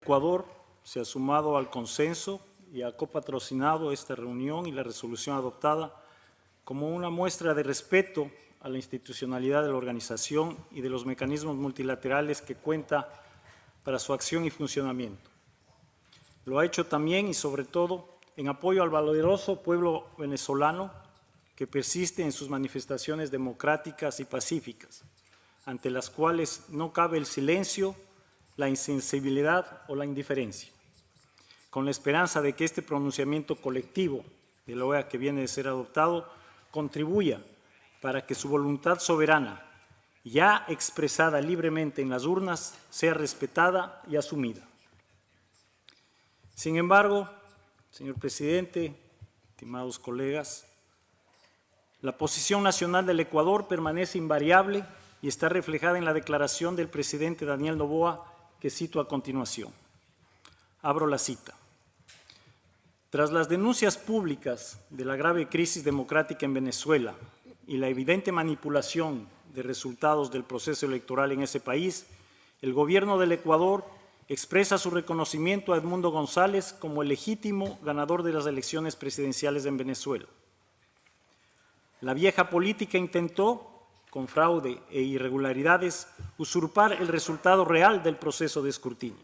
Ecuador se ha sumado al consenso y ha copatrocinado esta reunión y la resolución adoptada como una muestra de respeto a la institucionalidad de la organización y de los mecanismos multilaterales que cuenta para su acción y funcionamiento. Lo ha hecho también y sobre todo en apoyo al valeroso pueblo venezolano que persiste en sus manifestaciones democráticas y pacíficas, ante las cuales no cabe el silencio, la insensibilidad o la indiferencia, con la esperanza de que este pronunciamiento colectivo de la OEA que viene de ser adoptado contribuya para que su voluntad soberana, ya expresada libremente en las urnas, sea respetada y asumida. Sin embargo, señor presidente, estimados colegas, la posición nacional del Ecuador permanece invariable y está reflejada en la declaración del presidente Daniel Noboa, que cito a continuación. Abro la cita. Tras las denuncias públicas de la grave crisis democrática en Venezuela y la evidente manipulación de resultados del proceso electoral en ese país, el gobierno del Ecuador expresa su reconocimiento a Edmundo González como el legítimo ganador de las elecciones presidenciales en Venezuela. La vieja política intentó, con fraude e irregularidades, usurpar el resultado real del proceso de escrutinio,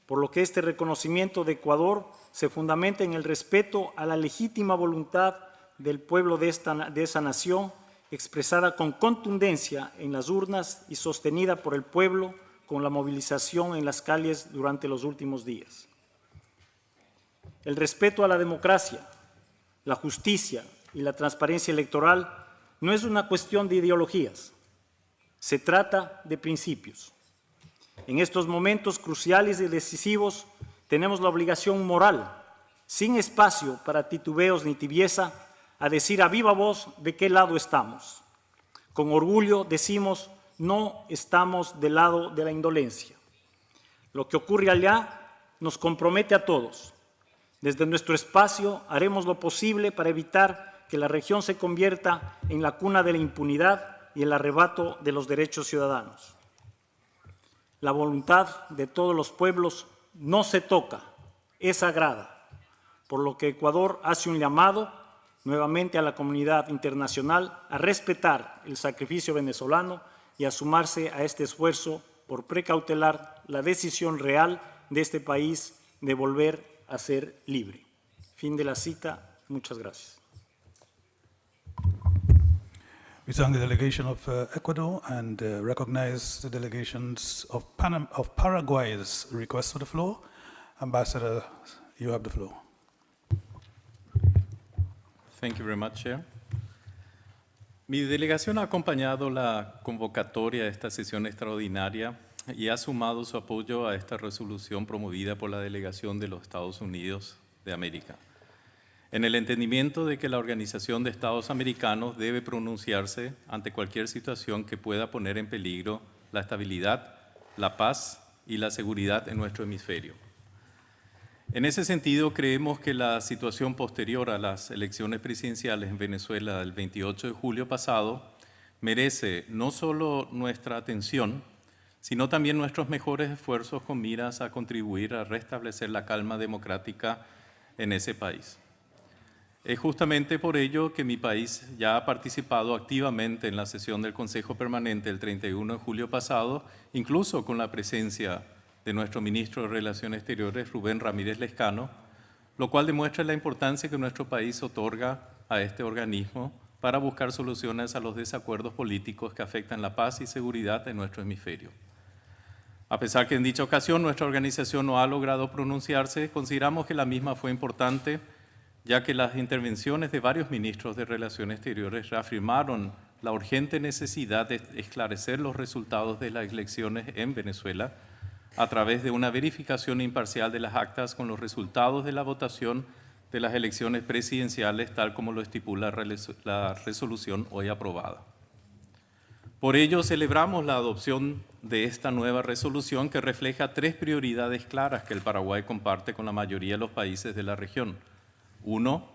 por lo que este reconocimiento de Ecuador se fundamenta en el respeto a la legítima voluntad del pueblo de esa nación, expresada con contundencia en las urnas y sostenida por el pueblo con la movilización en las calles durante los últimos días. El respeto a la democracia, la justicia y la transparencia electoral no es una cuestión de ideologías, se trata de principios. En estos momentos cruciales y decisivos tenemos la obligación moral, sin espacio para titubeos ni tibieza, a decir a viva voz de qué lado estamos. Con orgullo decimos, no estamos del lado de la indolencia. Lo que ocurre allá nos compromete a todos. Desde nuestro espacio haremos lo posible para evitar que la región se convierta en la cuna de la impunidad y el arrebato de los derechos ciudadanos. La voluntad de todos los pueblos no se toca, es sagrada, por lo que Ecuador hace un llamado nuevamente a la comunidad internacional a respetar el sacrificio venezolano y a sumarse a este esfuerzo por precautelar la decisión real de este país de volver a ser libre. Fin de la cita. Muchas gracias. We thank the delegation of Ecuador and recognize the delegations of Paraguay's request for the floor. Ambassador, you have the floor. Thank you very much, Chair. Mi delegación ha acompañado la convocatoria de esta sesión extraordinaria y ha sumado su apoyo a esta resolución promovida por la delegación de los Estados Unidos de América, en el entendimiento de que la Organización de Estados Americanos debe pronunciarse ante cualquier situación que pueda poner en peligro la estabilidad, la paz y la seguridad en nuestro hemisferio. En ese sentido, creemos que la situación posterior a las elecciones presidenciales en Venezuela del 28 de julio pasado merece no solo nuestra atención, sino también nuestros mejores esfuerzos con miras a contribuir a restablecer la calma democrática en ese país. Es justamente por ello que mi país ya ha participado activamente en la sesión del Consejo Permanente el 31 de julio pasado, incluso con la presencia de nuestro ministro de Relaciones Exteriores, Rubén Ramírez Lezcano, lo cual demuestra la importancia que nuestro país otorga a este organismo para buscar soluciones a los desacuerdos políticos que afectan la paz y seguridad en nuestro hemisferio. A pesar que en dicha ocasión nuestra organización no ha logrado pronunciarse, consideramos que la misma fue importante, ya que las intervenciones de varios ministros de Relaciones Exteriores reafirmaron la urgente necesidad de esclarecer los resultados de las elecciones en Venezuela a través de una verificación imparcial de las actas con los resultados de la votación de las elecciones presidenciales, tal como lo estipula la resolución hoy aprobada. Por ello, celebramos la adopción de esta nueva resolución que refleja tres prioridades claras que el Paraguay comparte con la mayoría de los países de la región. Uno,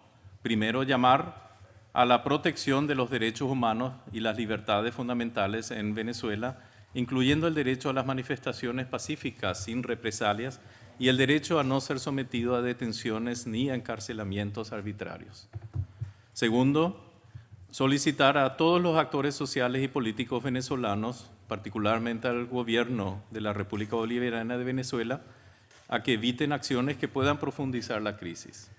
primero, llamar a la protección de los derechos humanos y las libertades fundamentales en Venezuela incluyendo el derecho a las manifestaciones pacíficas sin represalias y el derecho a no ser sometido a detenciones ni a encarcelamientos arbitrarios. Segundo, solicitar a todos los actores sociales y políticos venezolanos, particularmente al gobierno de la República Bolivariana de Venezuela, a que eviten acciones que puedan profundizar la crisis.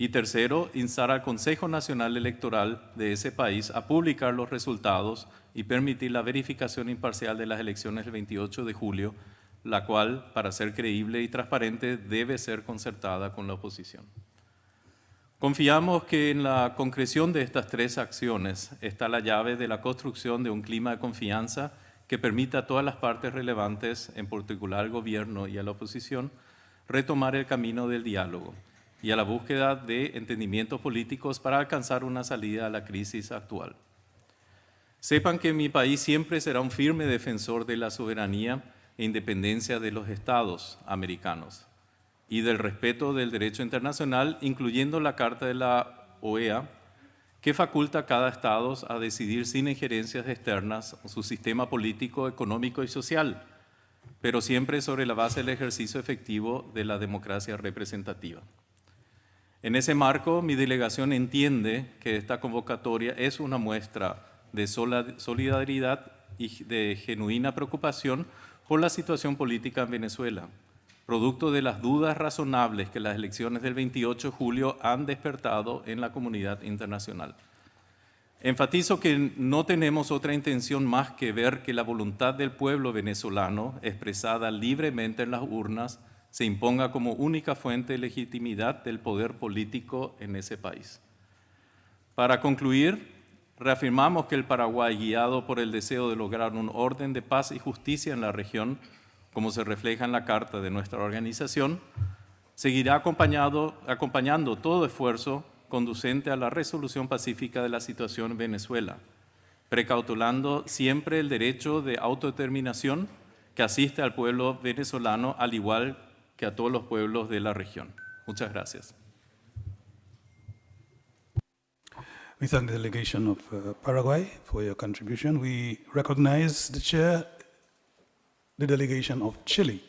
Y tercero, instar al Consejo Nacional Electoral de ese país a publicar los resultados y permitir la verificación imparcial de las elecciones del 28 de julio, la cual, para ser creíble y transparente, debe ser concertada con la oposición. Confiamos que en la concreción de estas tres acciones está la llave de la construcción de un clima de confianza que permita a todas las partes relevantes, en particular al gobierno y a la oposición, retomar el camino del diálogo y a la búsqueda de entendimientos políticos para alcanzar una salida a la crisis actual. Sepan que mi país siempre será un firme defensor de la soberanía e independencia de los estados americanos y del respeto del derecho internacional, incluyendo la Carta de la OEA, que faculta a cada estado a decidir sin injerencias externas su sistema político, económico y social, pero siempre sobre la base del ejercicio efectivo de la democracia representativa. En ese marco, mi delegación entiende que esta convocatoria es una muestra de solidaridad y de genuina preocupación por la situación política en Venezuela, producto de las dudas razonables que las elecciones del 28 de julio han despertado en la comunidad internacional. Enfatizo que no tenemos otra intención más que ver que la voluntad del pueblo venezolano, expresada libremente en las urnas, se imponga como única fuente de legitimidad del poder político en ese país. Para concluir, reafirmamos que el Paraguay, guiado por el deseo de lograr un orden de paz y justicia en la región, como se refleja en la carta de nuestra organización, seguirá acompañando todo esfuerzo conducente a la resolución pacífica de la situación en Venezuela, precautelando siempre el derecho de autodeterminación que asiste al pueblo venezolano, al igual que a todos los pueblos de la región. Muchas gracias. We thank the delegation of Paraguay for your contribution. We recognize the chair, the delegation of Chile.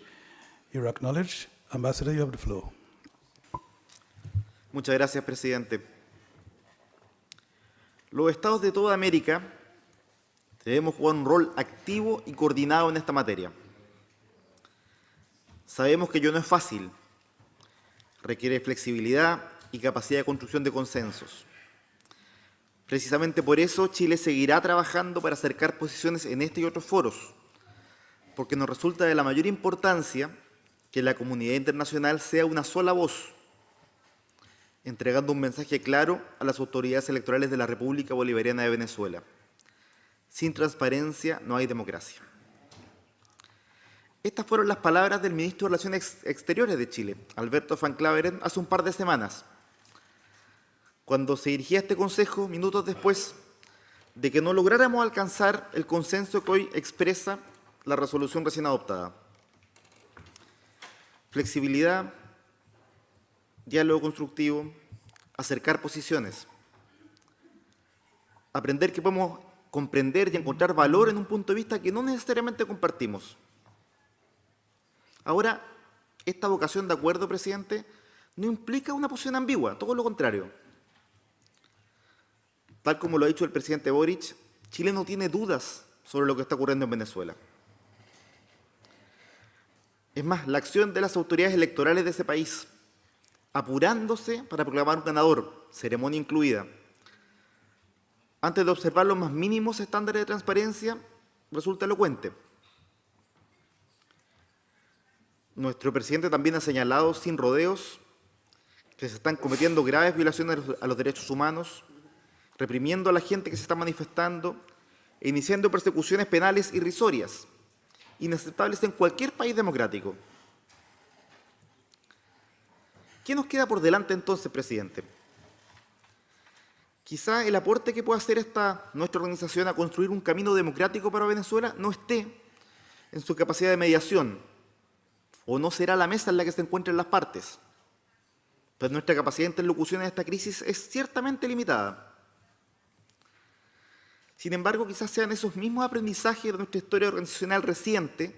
You're acknowledged. Ambassador, you have the floor. Muchas gracias, presidente. Los estados de toda América debemos jugar un rol activo y coordinado en esta materia. Sabemos que ello no es fácil, requiere flexibilidad y capacidad de construcción de consensos. Precisamente por eso Chile seguirá trabajando para acercar posiciones en este y otros foros, porque nos resulta de la mayor importancia que la comunidad internacional sea una sola voz, entregando un mensaje claro a las autoridades electorales de la República Bolivariana de Venezuela. Sin transparencia no hay democracia. Estas fueron las palabras del ministro de Relaciones Exteriores de Chile, Alberto Van Klaveren, hace un par de semanas, cuando se dirigía a este Consejo minutos después de que no lográramos alcanzar el consenso que hoy expresa la resolución recién adoptada. Flexibilidad, diálogo constructivo, acercar posiciones, aprender que podemos comprender y encontrar valor en un punto de vista que no necesariamente compartimos. Ahora, esta vocación de acuerdo, presidente, no implica una posición ambigua, todo lo contrario. Tal como lo ha dicho el presidente Boric, Chile no tiene dudas sobre lo que está ocurriendo en Venezuela. Es más, la acción de las autoridades electorales de ese país, apurándose para proclamar un ganador, ceremonia incluida, antes de observar los más mínimos estándares de transparencia, resulta elocuente. Nuestro presidente también ha señalado sin rodeos que se están cometiendo graves violaciones a los derechos humanos, reprimiendo a la gente que se está manifestando e iniciando persecuciones penales irrisorias, inaceptables en cualquier país democrático. ¿Qué nos queda por delante entonces, presidente? Quizá el aporte que pueda hacer nuestra organización a construir un camino democrático para Venezuela no esté en su capacidad de mediación, o no será la mesa en la que se encuentren las partes. Pues nuestra capacidad de interlocución en esta crisis es ciertamente limitada. Sin embargo, quizás sean esos mismos aprendizajes de nuestra historia organizacional reciente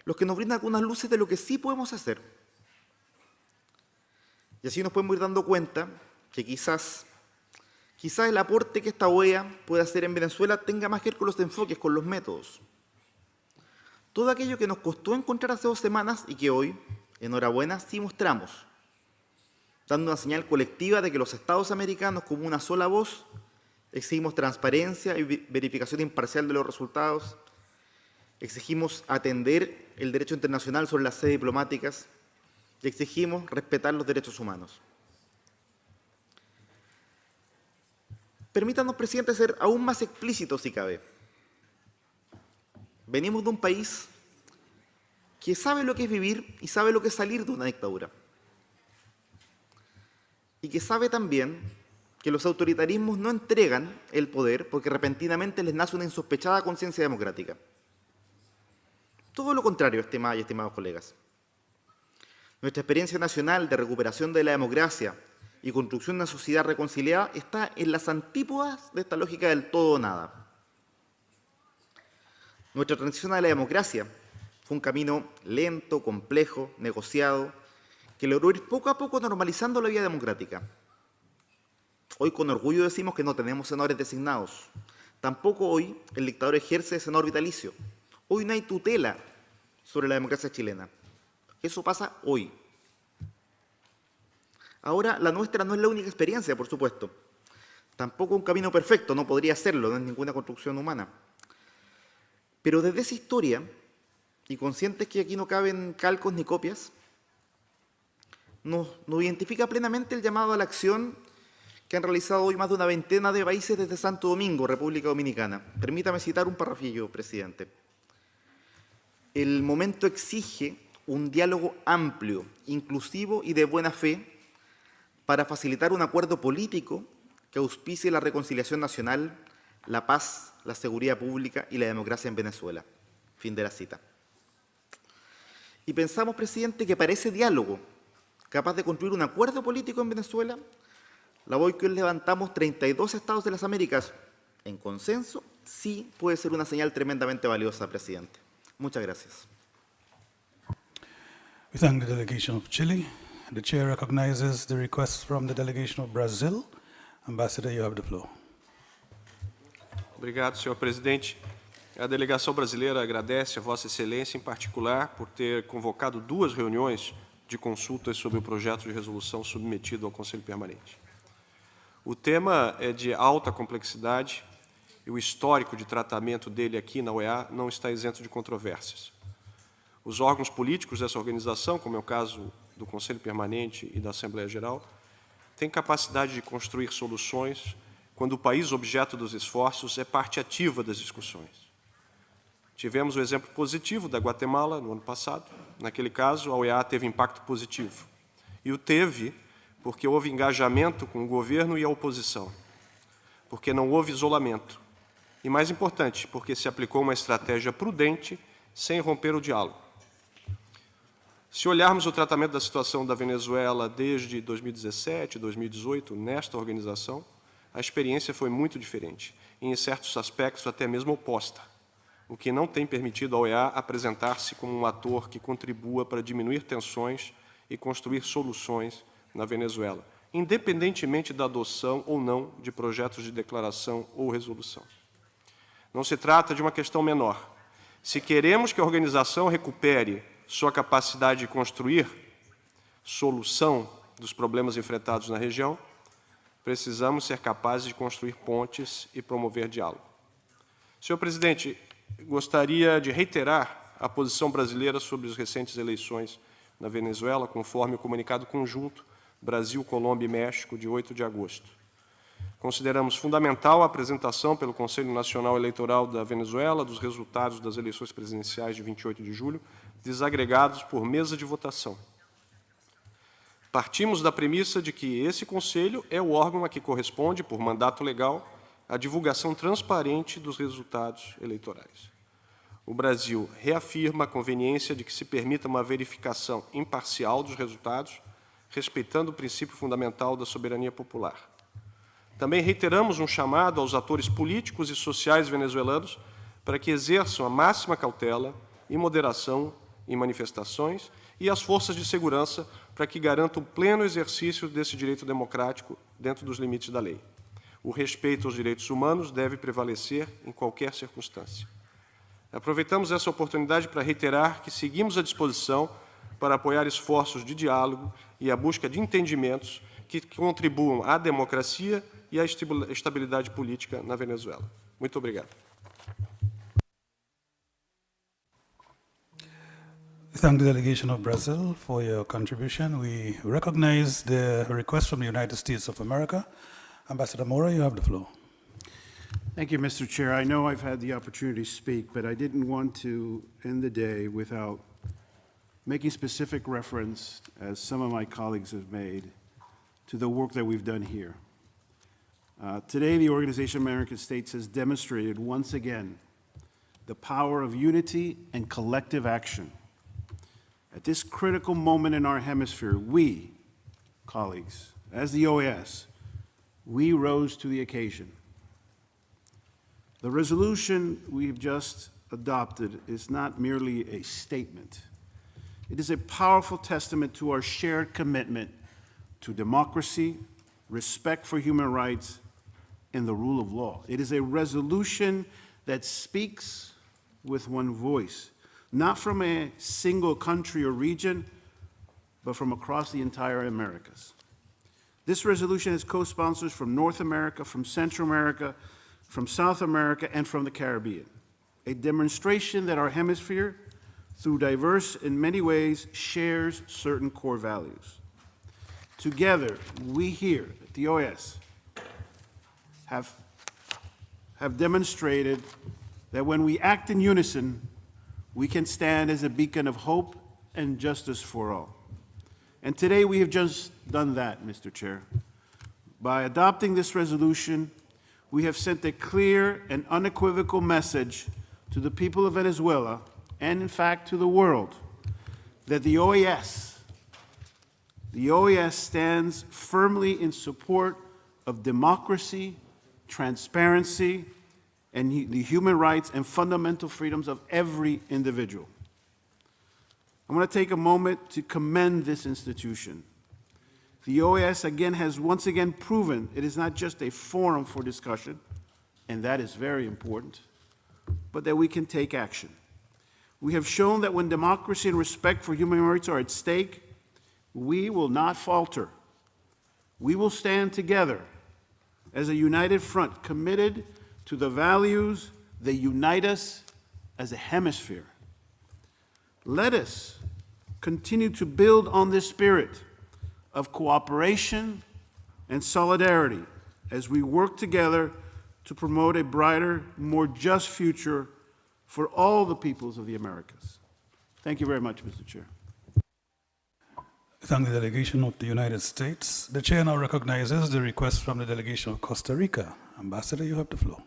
los que nos brindan algunas luces de lo que sí podemos hacer. Y así nos podemos ir dando cuenta que quizás el aporte que esta OEA puede hacer en Venezuela tenga más que ver con los enfoques, con los métodos. Todo aquello que nos costó encontrar hace 2 semanas y que hoy, enhorabuena, sí mostramos, dando una señal colectiva de que los Estados americanos, como una sola voz, exigimos transparencia y verificación imparcial de los resultados, exigimos atender el derecho internacional sobre las sedes diplomáticas y exigimos respetar los derechos humanos. Permítanos, presidente, ser aún más explícitos si cabe. Venimos de un país que sabe lo que es vivir y sabe lo que es salir de una dictadura. Y que sabe también que los autoritarismos no entregan el poder porque repentinamente les nace una insospechada conciencia democrática. Todo lo contrario, estimadas y estimados colegas. Nuestra experiencia nacional de recuperación de la democracia y construcción de una sociedad reconciliada está en las antípodas de esta lógica del todo o nada. Nuestra transición a la democracia fue un camino lento, complejo, negociado, que logró ir poco a poco normalizando la vida democrática. Hoy con orgullo decimos que no tenemos senadores designados. Tampoco hoy el dictador ejerce senador vitalicio. Hoy no hay tutela sobre la democracia chilena. Eso pasa hoy. Ahora, la nuestra no es la única experiencia, por supuesto. Tampoco un camino perfecto, no podría serlo, no es ninguna construcción humana. Pero desde esa historia, y conscientes que aquí no caben calcos ni copias, nos identifica plenamente el llamado a la acción que han realizado hoy más de una veintena de países desde Santo Domingo, República Dominicana. Permítame citar un parrafillo, presidente. El momento exige un diálogo amplio, inclusivo y de buena fe para facilitar un acuerdo político que auspicie la reconciliación nacional, la paz, la seguridad pública y la democracia en Venezuela. Fin de la cita. Y pensamos, presidente, que para ese diálogo, capaz de construir un acuerdo político en Venezuela, la voz que hoy levantamos 32 estados de las Américas en consenso, sí puede ser una señal tremendamente valiosa, presidente. Muchas gracias. We thank the delegation of Chile. The chair recognizes the request from the delegation of Brazil. Ambassador, you have the floor. Obrigado, senhor presidente. A delegação brasileira agradece a Vossa Excelência, em particular, por ter convocado 2 reuniões de consultas sobre o projeto de resolução submetido ao Conselho Permanente. O tema é de alta complexidade e o histórico de tratamento dele aqui na OEA não está isento de controvérsias. Os órgãos políticos dessa organização, como é o caso do Conselho Permanente e da Assembleia Geral, têm capacidade de construir soluções quando o país objeto dos esforços é parte ativa das discussões. Tivemos o exemplo positivo da Guatemala no ano passado. Naquele caso, a OEA teve impacto positivo. E o teve porque houve engajamento com o governo e a oposição, porque não houve isolamento. E, mais importante, porque se aplicou uma estratégia prudente sem romper o diálogo. Se olharmos o tratamento da situação da Venezuela desde 2017, 2018, nesta organização, a experiência foi muito diferente, e em certos aspectos até mesmo oposta, o que não tem permitido à OEA apresentar-se como um ator que contribua para diminuir tensões e construir soluções na Venezuela, independentemente da adoção ou não de projetos de declaração ou resolução. Não se trata de uma questão menor. Se queremos que a organização recupere sua capacidade de construir solução dos problemas enfrentados na região, precisamos ser capazes de construir pontes e promover diálogo. Senhor presidente, gostaria de reiterar a posição brasileira sobre as recentes eleições na Venezuela, conforme o comunicado conjunto Brasil, Colômbia e México, de 8 de agosto. Consideramos fundamental a apresentação pelo Conselho Nacional Eleitoral da Venezuela dos resultados das eleições presidenciais de 28 de julho, desagregados por mesa de votação. Partimos da premissa de que esse Conselho é o órgão a que corresponde, por mandato legal, a divulgação transparente dos resultados eleitorais. O Brasil reafirma a conveniência de que se permita uma verificação imparcial dos resultados, respeitando o princípio fundamental da soberania popular. Também reiteramos um chamado aos atores políticos e sociais venezuelanos para que exerçam a máxima cautela e moderação em manifestações e às forças de segurança para que garantam o pleno exercício desse direito democrático dentro dos limites da lei. O respeito aos direitos humanos deve prevalecer em qualquer circunstância. Aproveitamos essa oportunidade para reiterar que seguimos à disposição para apoiar esforços de diálogo e a busca de entendimentos que contribuam à democracia e à estabilidade política na Venezuela. Muito obrigado. Thank the delegation of Brazil for your contribution. We recognize the request from the United States of America. Ambassador Mora, you have the floor. Thank you, Mr. Chair. I know I've had the opportunity to speak, but I didn't want to end the day without making specific reference, as some of my colleagues have made, to the work that we've done here. Today, the Organization of American States has demonstrated once again the power of unity and collective action. At this critical moment in our hemisphere, we, colleagues, as the OAS, we rose to the occasion. The resolution we've just adopted is not merely a statement. It is a powerful testament to our shared commitment to democracy, respect for human rights, and the rule of law. It is a resolution that speaks with one voice, not from a single country or region, but from across the entire Americas. This resolution has co-sponsors from North America, from Central America, from South America, and from the Caribbean. A demonstration that our hemisphere, through diverse in many ways, shares certain core values. Together, we here at the OAS have demonstrated that when we act in unison, we can stand as a beacon of hope and justice for all. And today we have just done that, Mr. Chair. By adopting this resolution, we have sent a clear and unequivocal message to the people of Venezuela, and in fact to the world, that the OAS stands firmly in support of democracy, transparency, and the human rights and fundamental freedoms of every individual. I want to take a moment to commend this institution. The OAS has once again proven it is not just a forum for discussion, and that is very important, but that we can take action. We have shown that when democracy and respect for human rights are at stake, we will not falter. We will stand together as a united front, committed to the values that unite us as a hemisphere. Let us continue to build on this spirit of cooperation and solidarity as we work together to promote a brighter, more just future for all the peoples of the Americas. Thank you very much, Mr. Chair. Thank the delegation of the United States. The chair now recognizes the request from the delegation of Costa Rica. Ambassador, you have the floor.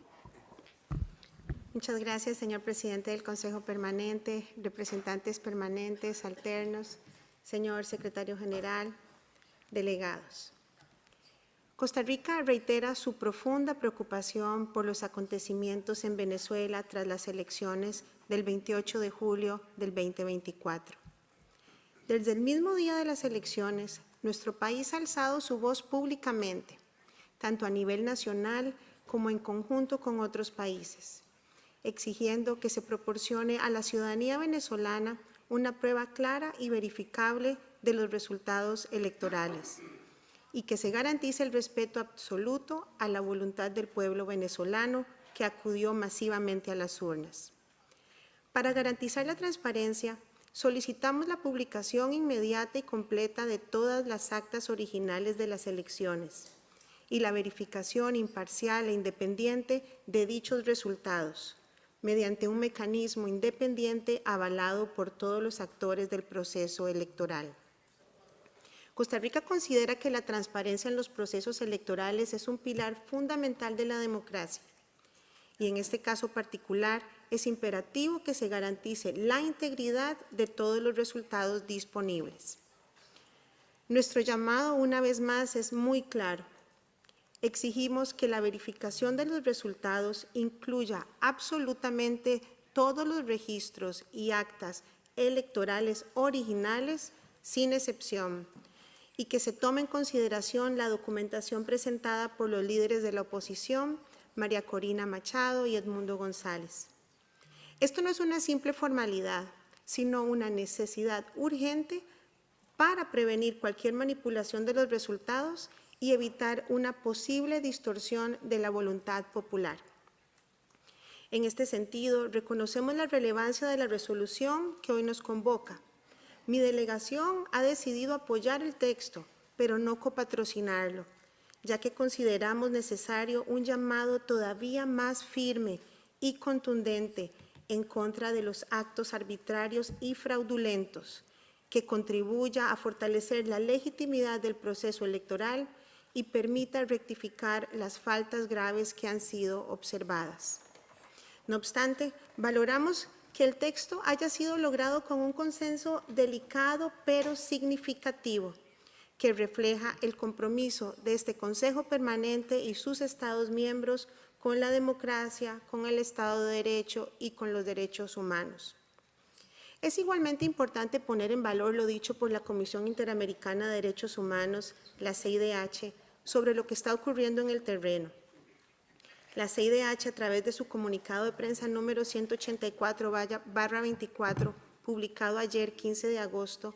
Muchas gracias, señor presidente del Consejo Permanente, representantes permanentes, alternos, señor secretario general, delegados. Costa Rica reitera su profunda preocupación por los acontecimientos en Venezuela tras las elecciones del 28 de julio del 2024. Desde el mismo día de las elecciones, nuestro país ha alzado su voz públicamente, tanto a nivel nacional como en conjunto con otros países, exigiendo que se proporcione a la ciudadanía venezolana una prueba clara y verificable de los resultados electorales y que se garantice el respeto absoluto a la voluntad del pueblo venezolano que acudió masivamente a las urnas. Para garantizar la transparencia, solicitamos la publicación inmediata y completa de todas las actas originales de las elecciones y la verificación imparcial e independiente de dichos resultados, mediante un mecanismo independiente avalado por todos los actores del proceso electoral. Costa Rica considera que la transparencia en los procesos electorales es un pilar fundamental de la democracia y en este caso particular es imperativo que se garantice la integridad de todos los resultados disponibles. Nuestro llamado, una vez más, es muy claro. exigimos que la verificación de los resultados incluya absolutamente todos los registros y actas electorales originales, sin excepción, y que se tome en consideración la documentación presentada por los líderes de la oposición, María Corina Machado y Edmundo González. Esto no es una simple formalidad, sino una necesidad urgente para prevenir cualquier manipulación de los resultados y evitar una posible distorsión de la voluntad popular. En este sentido, reconocemos la relevancia de la resolución que hoy nos convoca. Mi delegación ha decidido apoyar el texto, pero no copatrocinarlo, ya que consideramos necesario un llamado todavía más firme y contundente en contra de los actos arbitrarios y fraudulentos, que contribuya a fortalecer la legitimidad del proceso electoral y permita rectificar las faltas graves que han sido observadas. No obstante, valoramos que el texto haya sido logrado con un consenso delicado pero significativo, que refleja el compromiso de este Consejo Permanente y sus Estados miembros con la democracia, con el Estado de Derecho y con los derechos humanos. Es igualmente importante poner en valor lo dicho por la Comisión Interamericana de Derechos Humanos, la CIDH, sobre lo que está ocurriendo en el terreno. La CIDH, a través de su comunicado de prensa número 184/24, publicado ayer, 15 de agosto,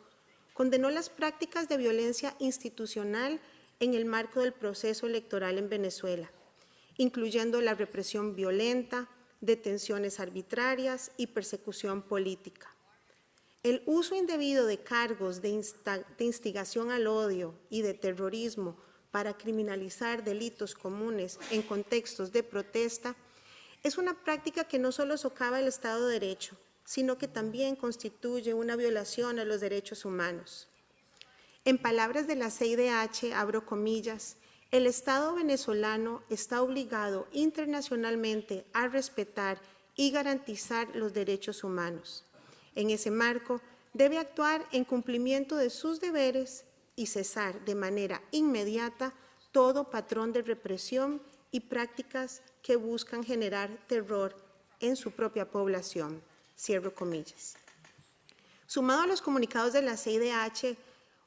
condenó las prácticas de violencia institucional en el marco del proceso electoral en Venezuela, incluyendo la represión violenta, detenciones arbitrarias y persecución política. El uso indebido de cargos de instigación al odio y de terrorismo para criminalizar delitos comunes en contextos de protesta es una práctica que no solo socava el Estado de Derecho, sino que también constituye una violación a los derechos humanos. En palabras de la CIDH, abro comillas, el Estado venezolano está obligado internacionalmente a respetar y garantizar los derechos humanos. En ese marco, debe actuar en cumplimiento de sus deberes y cesar de manera inmediata todo patrón de represión y prácticas que buscan generar terror en su propia población. Cierro comillas. Sumado a los comunicados de la CIDH,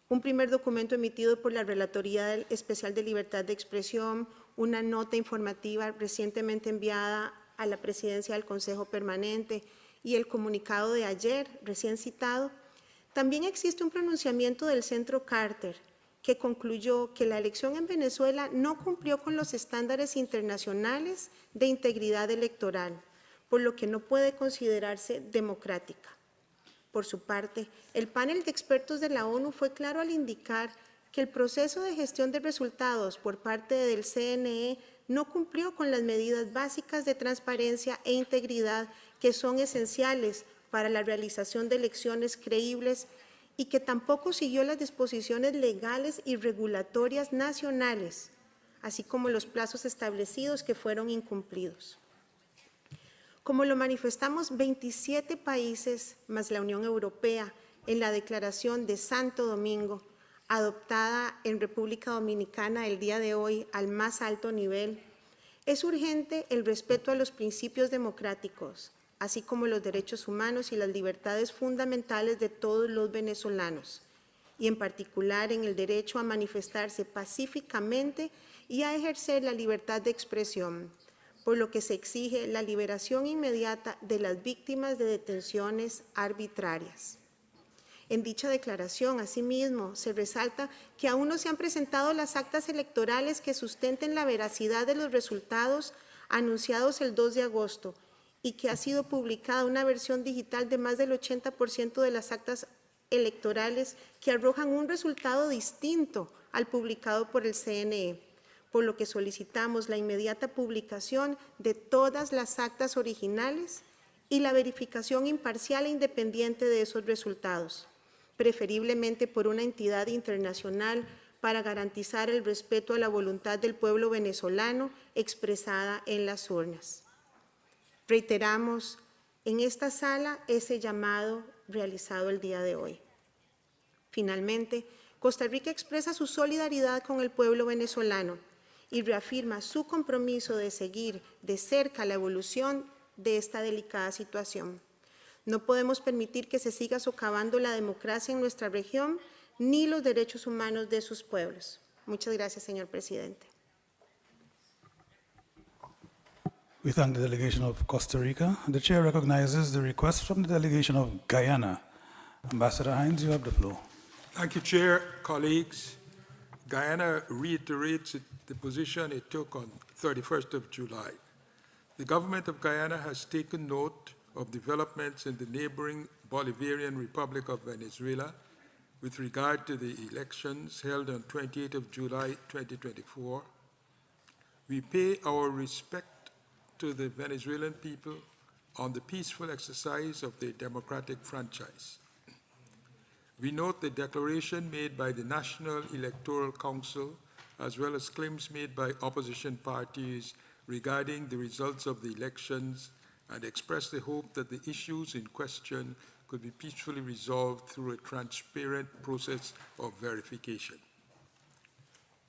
un primer documento emitido por la Relatoría Especial de Libertad de Expresión, una nota informativa recientemente enviada a la Presidencia del Consejo Permanente y el comunicado de ayer, recién citado, también existe un pronunciamiento del Centro Carter que concluyó que la elección en Venezuela no cumplió con los estándares internacionales de integridad electoral, por lo que no puede considerarse democrática. Por su parte, el panel de expertos de la ONU fue claro al indicar que el proceso de gestión de resultados por parte del CNE no cumplió con las medidas básicas de transparencia e integridad que son esenciales para la realización de elecciones creíbles y que tampoco siguió las disposiciones legales y regulatorias nacionales, así como los plazos establecidos que fueron incumplidos. Como lo manifestamos 27 países más la Unión Europea en la Declaración de Santo Domingo, adoptada en República Dominicana el día de hoy al más alto nivel, es urgente el respeto a los principios democráticos, así como los derechos humanos y las libertades fundamentales de todos los venezolanos, y en particular en el derecho a manifestarse pacíficamente y a ejercer la libertad de expresión, por lo que se exige la liberación inmediata de las víctimas de detenciones arbitrarias. En dicha declaración, asimismo, se resalta que aún no se han presentado las actas electorales que sustenten la veracidad de los resultados anunciados el 2 de agosto y que ha sido publicada una versión digital de más del 80% de las actas electorales que arrojan un resultado distinto al publicado por el CNE, por lo que solicitamos la inmediata publicación de todas las actas originales y la verificación imparcial e independiente de esos resultados, preferiblemente por una entidad internacional para garantizar el respeto a la voluntad del pueblo venezolano expresada en las urnas. Reiteramos en esta sala ese llamado realizado el día de hoy. Finalmente, Costa Rica expresa su solidaridad con el pueblo venezolano y reafirma su compromiso de seguir de cerca la evolución de esta delicada situación. No podemos permitir que se siga socavando la democracia en nuestra región ni los derechos humanos de sus pueblos. Muchas gracias, señor presidente. We thank the delegation of Costa Rica. The chair recognizes the request from the delegation of Guyana. Ambassador Hines, you have the floor. Thank you, Chair, colleagues. Guyana reiterates the position it took on 31st of July. The government of Guyana has taken note of developments in the neighboring Bolivarian Republic of Venezuela with regard to the elections held on 28th of July 2024. We pay our respect to the Venezuelan people on the peaceful exercise of their democratic franchise. We note the declaration made by the National Electoral Council, as well as claims made by opposition parties regarding the results of the elections, and express the hope that the issues in question could be peacefully resolved through a transparent process of verification.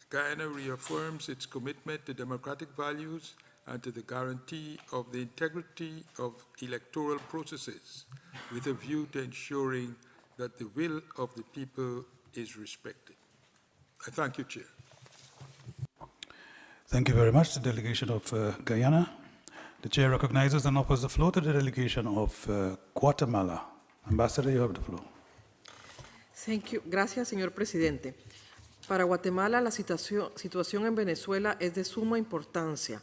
Guyana reaffirms its commitment to democratic values and to the guarantee of the integrity of electoral processes with a view to ensuring that the will of the people is respected. I thank you, Chair. Thank you very much, the delegation of Guyana. The chair recognizes and offers the floor to the delegation of Guatemala. Ambassador, you have the floor. Thank you. Gracias, señor presidente. Para Guatemala, la situación en Venezuela es de suma importancia,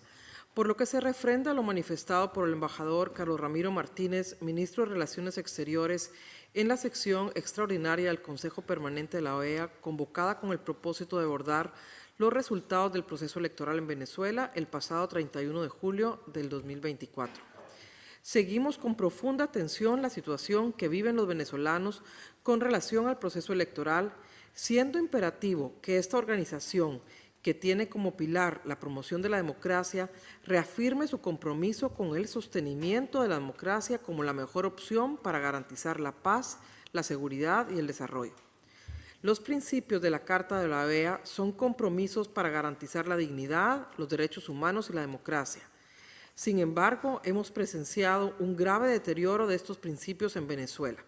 por lo que se refrenda lo manifestado por el embajador Carlos Ramiro Martínez, ministro de Relaciones Exteriores, en la sección extraordinaria del Consejo Permanente de la OEA, convocada con el propósito de abordar los resultados del proceso electoral en Venezuela el pasado 31 de julio del 2024. Seguimos con profunda atención la situación que viven los venezolanos con relación al proceso electoral, siendo imperativo que esta organización, que tiene como pilar la promoción de la democracia, reafirme su compromiso con el sostenimiento de la democracia como la mejor opción para garantizar la paz, la seguridad y el desarrollo. Los principios de la Carta de la OEA son compromisos para garantizar la dignidad, los derechos humanos y la democracia. Sin embargo, hemos presenciado un grave deterioro de estos principios en Venezuela.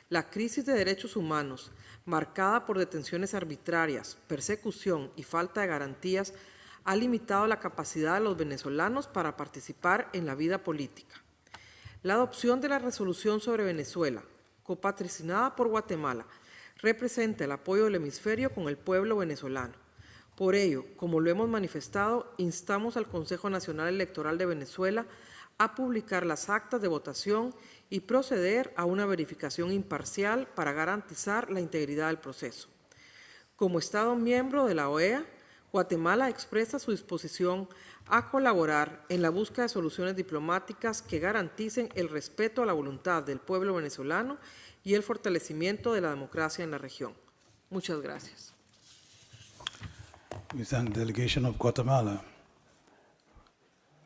La crisis de derechos humanos, marcada por detenciones arbitrarias, persecución y falta de garantías, ha limitado la capacidad de los venezolanos para participar en la vida política. La adopción de la resolución sobre Venezuela, copatrocinada por Guatemala, representa el apoyo del hemisferio con el pueblo venezolano. Por ello, como lo hemos manifestado, instamos al Consejo Nacional Electoral de Venezuela a publicar las actas de votación y proceder a una verificación imparcial para garantizar la integridad del proceso. Como Estado miembro de la OEA, Guatemala expresa su disposición a colaborar en la búsqueda de soluciones diplomáticas que garanticen el respeto a la voluntad del pueblo venezolano y el fortalecimiento de la democracia en la región. Muchas gracias. We thank the delegation of Guatemala.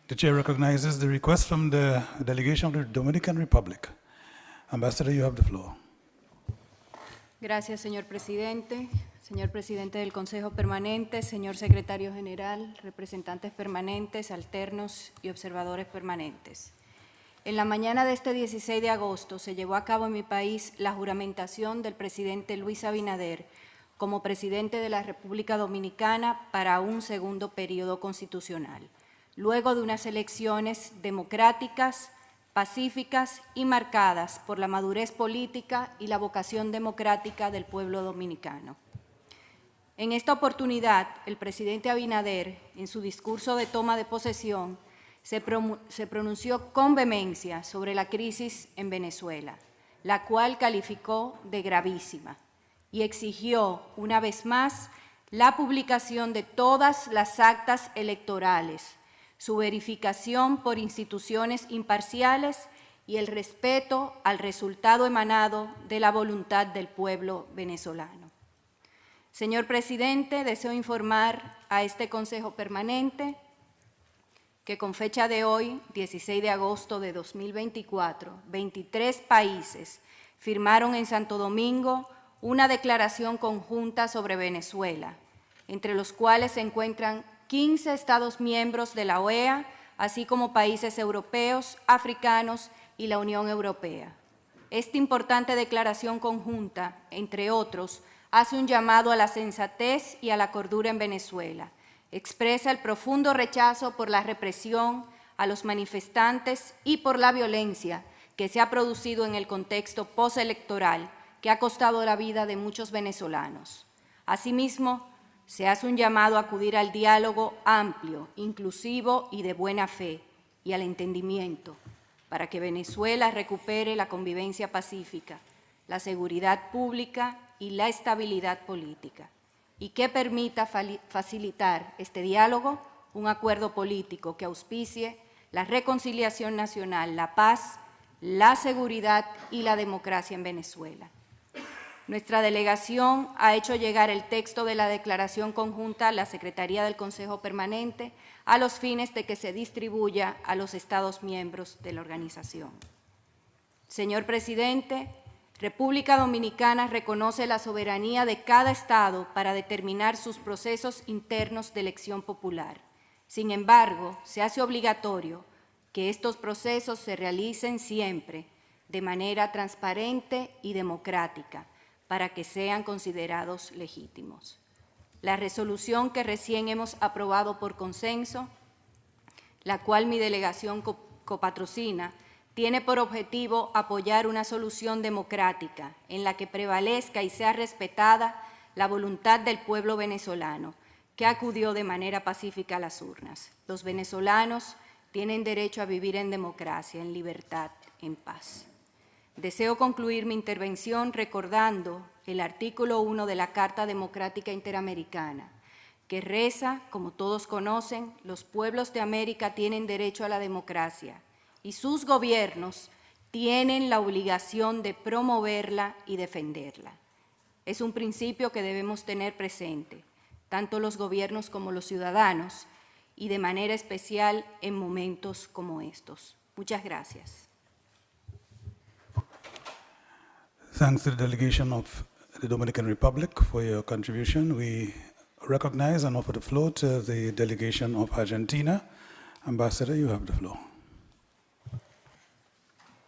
The chair recognizes the request from the delegation of the Dominican Republic. Ambassador, you have the floor. Gracias, señor presidente del Consejo Permanente, señor secretario general, representantes permanentes, alternos y observadores permanentes. En la mañana de este 16 de agosto se llevó a cabo en mi país la juramentación del presidente Luis Abinader como presidente de la República Dominicana para un segundo periodo constitucional, luego de unas elecciones democráticas, pacíficas y marcadas por la madurez política y la vocación democrática del pueblo dominicano. En esta oportunidad, el presidente Abinader, en su discurso de toma de posesión, se pronunció con vehemencia sobre la crisis en Venezuela, la cual calificó de gravísima y exigió, una vez más, la publicación de todas las actas electorales, su verificación por instituciones imparciales y el respeto al resultado emanado de la voluntad del pueblo venezolano. Señor presidente, deseo informar a este Consejo Permanente que con fecha de hoy, 16 de agosto de 2024, 23 países firmaron en Santo Domingo una declaración conjunta sobre Venezuela, entre los cuales se encuentran 15 Estados miembros de la OEA, así como países europeos, africanos y la Unión Europea. Esta importante declaración conjunta, entre otros, hace un llamado a la sensatez y a la cordura en Venezuela. Expresa el profundo rechazo por la represión a los manifestantes y por la violencia que se ha producido en el contexto postelectoral que ha costado la vida de muchos venezolanos. Asimismo, se hace un llamado a acudir al diálogo amplio, inclusivo y de buena fe, y al entendimiento, para que Venezuela recupere la convivencia pacífica, la seguridad pública y la estabilidad política, y que permita facilitar este diálogo, un acuerdo político que auspicie la reconciliación nacional, la paz, la seguridad y la democracia en Venezuela. Nuestra delegación ha hecho llegar el texto de la declaración conjunta a la Secretaría del Consejo Permanente a los fines de que se distribuya a los Estados miembros de la organización. Señor Presidente, República Dominicana reconoce la soberanía de cada Estado para determinar sus procesos internos de elección popular. Sin embargo, se hace obligatorio que estos procesos se realicen siempre de manera transparente y democrática, para que sean considerados legítimos. La resolución que recién hemos aprobado por consenso, la cual mi delegación copatrocina, tiene por objetivo apoyar una solución democrática en la que prevalezca y sea respetada la voluntad del pueblo venezolano, que acudió de manera pacífica a las urnas. Los venezolanos tienen derecho a vivir en democracia, en libertad, en paz. Deseo concluir mi intervención recordando el artículo 1 de la Carta Democrática Interamericana, que reza, como todos conocen, los pueblos de América tienen derecho a la democracia y sus gobiernos tienen la obligación de promoverla y defenderla. Es un principio que debemos tener presente, tanto los gobiernos como los ciudadanos, y de manera especial en momentos como estos. Muchas gracias. Thanks to the delegation of the Dominican Republic for your contribution. We recognize and offer the floor to the delegation of Argentina. Ambassador, you have the floor.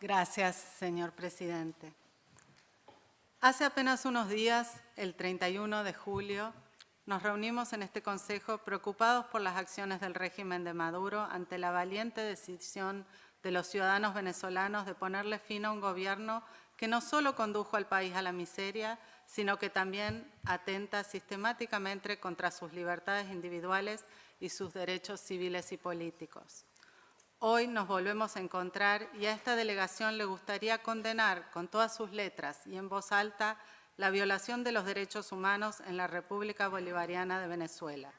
Gracias, señor presidente. Hace apenas unos días, el 31 de julio, nos reunimos en este Consejo preocupados por las acciones del régimen de Maduro ante la valiente decisión de los ciudadanos venezolanos de ponerle fin a un gobierno que no solo condujo al país a la miseria, sino que también atenta sistemáticamente contra sus libertades individuales y sus derechos civiles y políticos. Hoy nos volvemos a encontrar y a esta delegación le gustaría condenar con todas sus letras y en voz alta la violación de los derechos humanos en la República Bolivariana de Venezuela.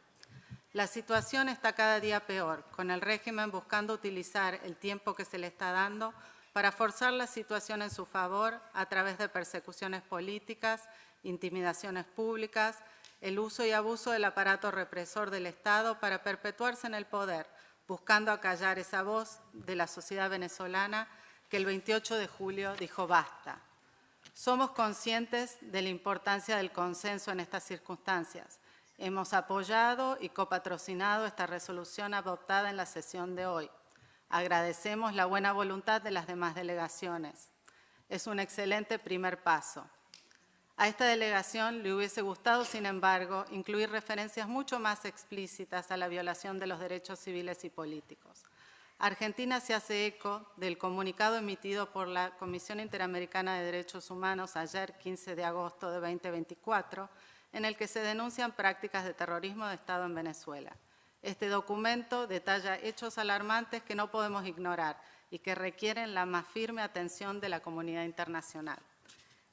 La situación está cada día peor, con el régimen buscando utilizar el tiempo que se le está dando para forzar la situación en su favor a través de persecuciones políticas, intimidaciones públicas, el uso y abuso del aparato represor del Estado para perpetuarse en el poder, buscando acallar esa voz de la sociedad venezolana que el 28 de julio dijo basta. Somos conscientes de la importancia del consenso en estas circunstancias. Hemos apoyado y copatrocinado esta resolución adoptada en la sesión de hoy. Agradecemos la buena voluntad de las demás delegaciones. Es un excelente primer paso. A esta delegación le hubiese gustado, sin embargo, incluir referencias mucho más explícitas a la violación de los derechos civiles y políticos. Argentina se hace eco del comunicado emitido por la Comisión Interamericana de Derechos Humanos ayer, 15 de agosto de 2024, en el que se denuncian prácticas de terrorismo de Estado en Venezuela. Este documento detalla hechos alarmantes que no podemos ignorar y que requieren la más firme atención de la comunidad internacional.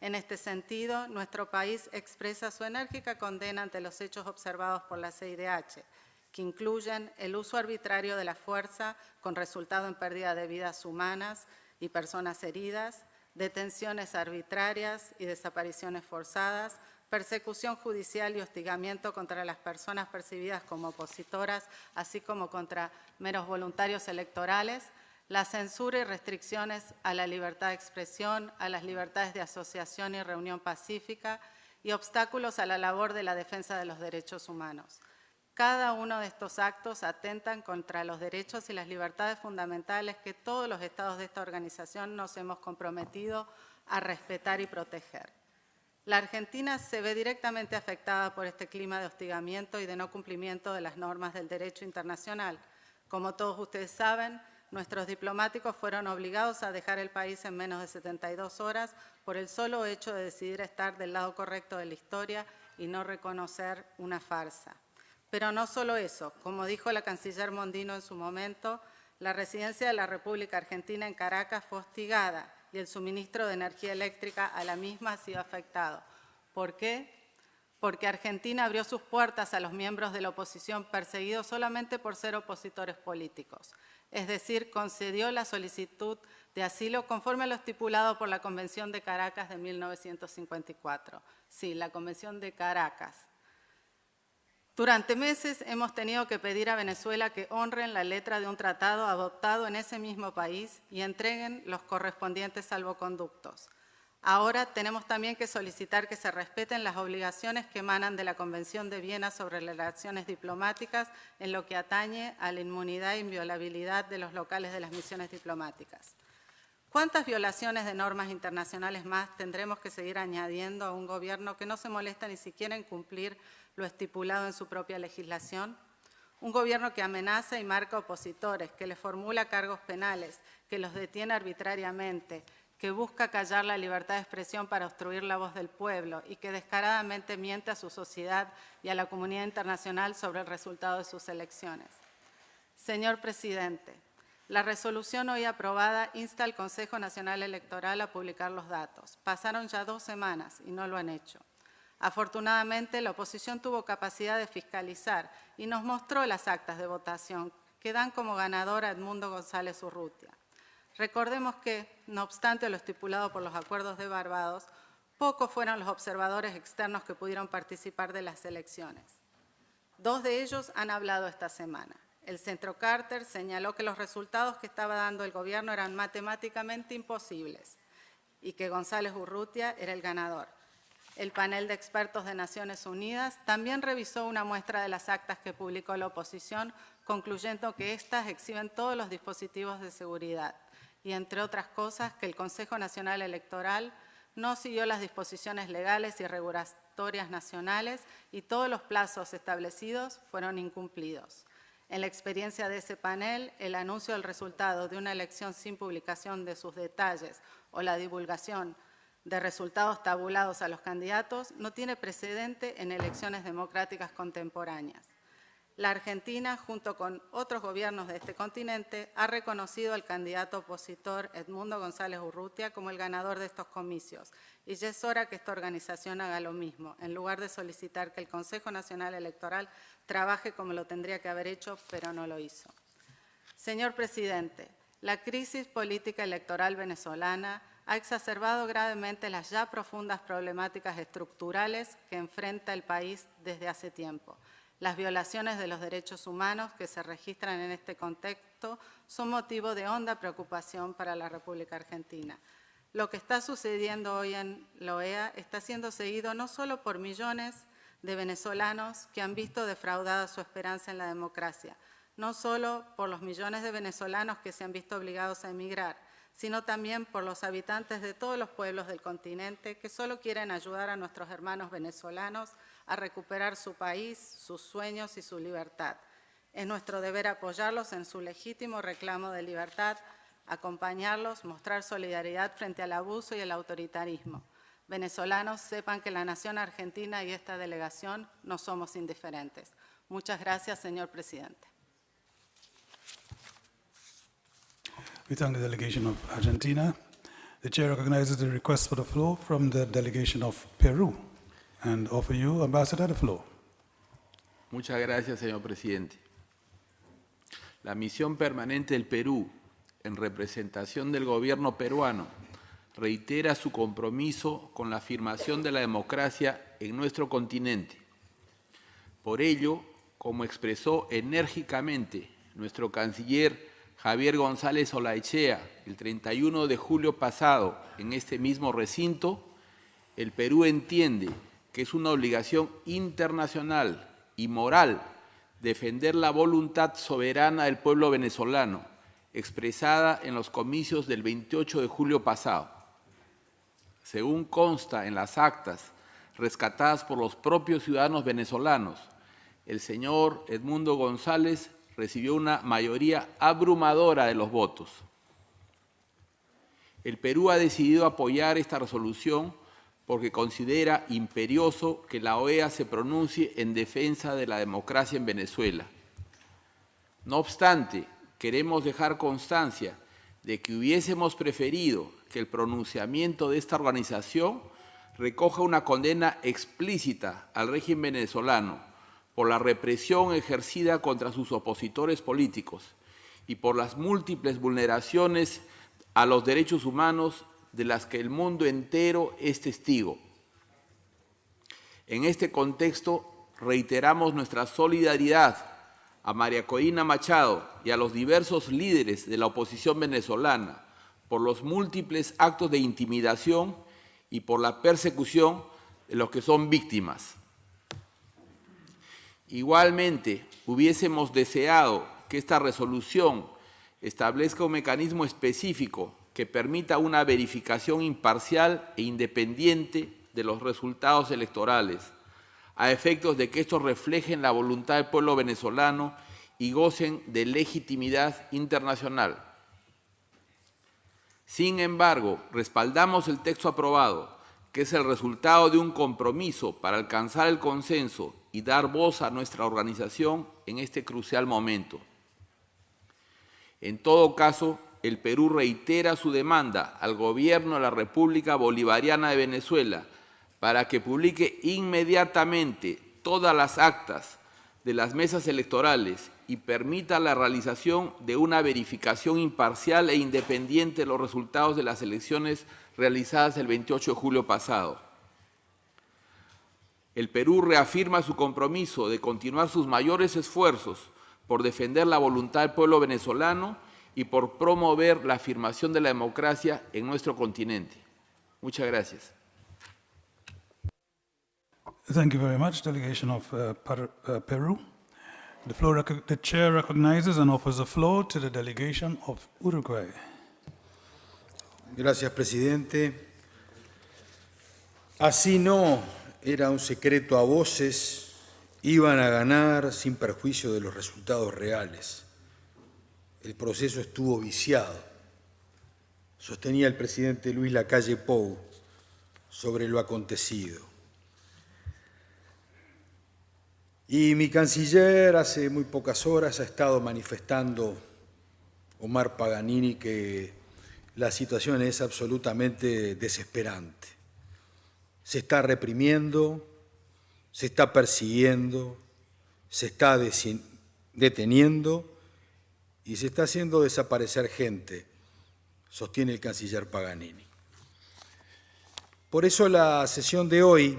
En este sentido, nuestro país expresa su enérgica condena ante los hechos observados por la CIDH, que incluyen el uso arbitrario de la fuerza con resultado en pérdida de vidas humanas y personas heridas, detenciones arbitrarias y desapariciones forzadas, persecución judicial y hostigamiento contra las personas percibidas como opositoras, así como contra meros voluntarios electorales, la censura y restricciones a la libertad de expresión, a las libertades de asociación y reunión pacífica y obstáculos a la labor de la defensa de los derechos humanos. Cada uno de estos actos atentan contra los derechos y las libertades fundamentales que todos los estados de esta organización nos hemos comprometido a respetar y proteger. La Argentina se ve directamente afectada por este clima de hostigamiento y de no cumplimiento de las normas del derecho internacional. Como todos ustedes saben, nuestros diplomáticos fueron obligados a dejar el país en menos de 72 horas por el solo hecho de decidir estar del lado correcto de la historia y no reconocer una farsa. Pero no solo eso, como dijo la canciller Mondino en su momento, la residencia de la República Argentina en Caracas fue hostigada y el suministro de energía eléctrica a la misma ha sido afectado. ¿Por qué? Porque Argentina abrió sus puertas a los miembros de la oposición perseguidos solamente por ser opositores políticos. Es decir, concedió la solicitud de asilo conforme a lo estipulado por la Convención de Caracas de 1954. Sí, la Convención de Caracas. Durante meses hemos tenido que pedir a Venezuela que honren la letra de un tratado adoptado en ese mismo país y entreguen los correspondientes salvoconductos. Ahora tenemos también que solicitar que se respeten las obligaciones que emanan de la Convención de Viena sobre relaciones diplomáticas en lo que atañe a la inmunidad e inviolabilidad de los locales de las misiones diplomáticas. ¿Cuántas violaciones de normas internacionales más tendremos que seguir añadiendo a un gobierno que no se molesta ni siquiera en cumplir lo estipulado en su propia legislación? Un gobierno que amenaza y marca opositores, que les formula cargos penales, que los detiene arbitrariamente, que busca callar la libertad de expresión para obstruir la voz del pueblo y que descaradamente miente a su sociedad y a la comunidad internacional sobre el resultado de sus elecciones. Señor presidente, la resolución hoy aprobada insta al Consejo Nacional Electoral a publicar los datos. Pasaron ya 2 semanas y no lo han hecho. Afortunadamente, la oposición tuvo capacidad de fiscalizar y nos mostró las actas de votación que dan como ganador a Edmundo González Urrutia. Recordemos que, no obstante lo estipulado por los acuerdos de Barbados, pocos fueron los observadores externos que pudieron participar de las elecciones. 2 de ellos han hablado esta semana. El Centro Carter señaló que los resultados que estaba dando el gobierno eran matemáticamente imposibles y que González Urrutia era el ganador. El panel de expertos de Naciones Unidas también revisó una muestra de las actas que publicó la oposición, concluyendo que éstas exhiben todos los dispositivos de seguridad y, entre otras cosas, que el Consejo Nacional Electoral no siguió las disposiciones legales y regulatorias nacionales y todos los plazos establecidos fueron incumplidos. En la experiencia de ese panel, el anuncio del resultado de una elección sin publicación de sus detalles o la divulgación de resultados tabulados a los candidatos no tiene precedente en elecciones democráticas contemporáneas. La Argentina, junto con otros gobiernos de este continente, ha reconocido al candidato opositor Edmundo González Urrutia como el ganador de estos comicios, y ya es hora que esta organización haga lo mismo, en lugar de solicitar que el Consejo Nacional Electoral trabaje como lo tendría que haber hecho, pero no lo hizo. Señor presidente, la crisis política electoral venezolana ha exacerbado gravemente las ya profundas problemáticas estructurales que enfrenta el país desde hace tiempo. Las violaciones de los derechos humanos que se registran en este contexto son motivo de honda preocupación para la República Argentina. Lo que está sucediendo hoy en la OEA está siendo seguido no solo por millones de venezolanos que han visto defraudada su esperanza en la democracia, no solo por los millones de venezolanos que se han visto obligados a emigrar, sino también por los habitantes de todos los pueblos del continente que solo quieren ayudar a nuestros hermanos venezolanos a recuperar su país, sus sueños y su libertad. Es nuestro deber apoyarlos en su legítimo reclamo de libertad, acompañarlos, mostrar solidaridad frente al abuso y el autoritarismo. Venezolanos, sepan que la nación argentina y esta delegación no somos indiferentes. Muchas gracias, señor presidente. We thank the delegation of Argentina. The chair recognizes the request for the floor from the delegation of Peru and offer you, Ambassador, the floor. Muchas gracias, señor presidente. La misión permanente del Perú, en representación del gobierno peruano, reitera su compromiso con la afirmación de la democracia en nuestro continente. Por ello, como expresó enérgicamente nuestro canciller Javier González Olaechea el 31 de julio pasado en este mismo recinto, el Perú entiende que es una obligación internacional y moral defender la voluntad soberana del pueblo venezolano, expresada en los comicios del 28 de julio pasado. Según consta en las actas rescatadas por los propios ciudadanos venezolanos, el señor Edmundo González recibió una mayoría abrumadora de los votos. El Perú ha decidido apoyar esta resolución porque considera imperioso que la OEA se pronuncie en defensa de la democracia en Venezuela. No obstante, queremos dejar constancia de que hubiésemos preferido que el pronunciamiento de esta organización recoja una condena explícita al régimen venezolano por la represión ejercida contra sus opositores políticos y por las múltiples vulneraciones a los derechos humanos de las que el mundo entero es testigo. En este contexto, reiteramos nuestra solidaridad a María Corina Machado y a los diversos líderes de la oposición venezolana por los múltiples actos de intimidación y por la persecución de los que son víctimas. Igualmente, hubiésemos deseado que esta resolución establezca un mecanismo específico que permita una verificación imparcial e independiente de los resultados electorales, a efectos de que estos reflejen la voluntad del pueblo venezolano y gocen de legitimidad internacional. Sin embargo, respaldamos el texto aprobado, que es el resultado de un compromiso para alcanzar el consenso y dar voz a nuestra organización en este crucial momento. En todo caso, el Perú reitera su demanda al Gobierno de la República Bolivariana de Venezuela para que publique inmediatamente todas las actas de las mesas electorales y permita la realización de una verificación imparcial e independiente de los resultados de las elecciones realizadas el 28 de julio pasado. El Perú reafirma su compromiso de continuar sus mayores esfuerzos por defender la voluntad del pueblo venezolano y por promover la afirmación de la democracia en nuestro continente. Muchas gracias. Thank you very much, delegation of Peru. The chair recognizes and offers the floor to the delegation of Uruguay. Gracias, presidente. Así no era un secreto a voces, iban a ganar sin perjuicio de los resultados reales. El proceso estuvo viciado, sostenía el presidente Luis Lacalle Pou sobre lo acontecido. Y mi canciller hace muy pocas horas ha estado manifestando, Omar Paganini, que la situación es absolutamente desesperante. Se está reprimiendo, se está persiguiendo, se está deteniendo y se está haciendo desaparecer gente, sostiene el canciller Paganini. Por eso la sesión de hoy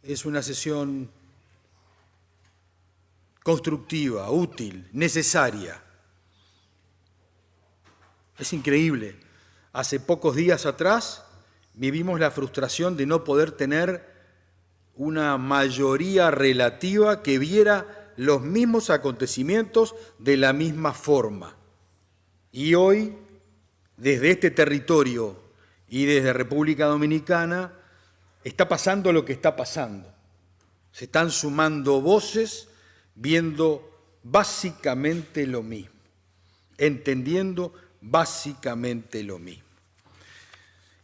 es una sesión constructiva, útil, necesaria. Es increíble. Hace pocos días atrás vivimos la frustración de no poder tener una mayoría relativa que viera los mismos acontecimientos de la misma forma. Y hoy, desde este territorio y desde República Dominicana, está pasando lo que está pasando. Se están sumando voces viendo básicamente lo mismo, entendiendo básicamente lo mismo.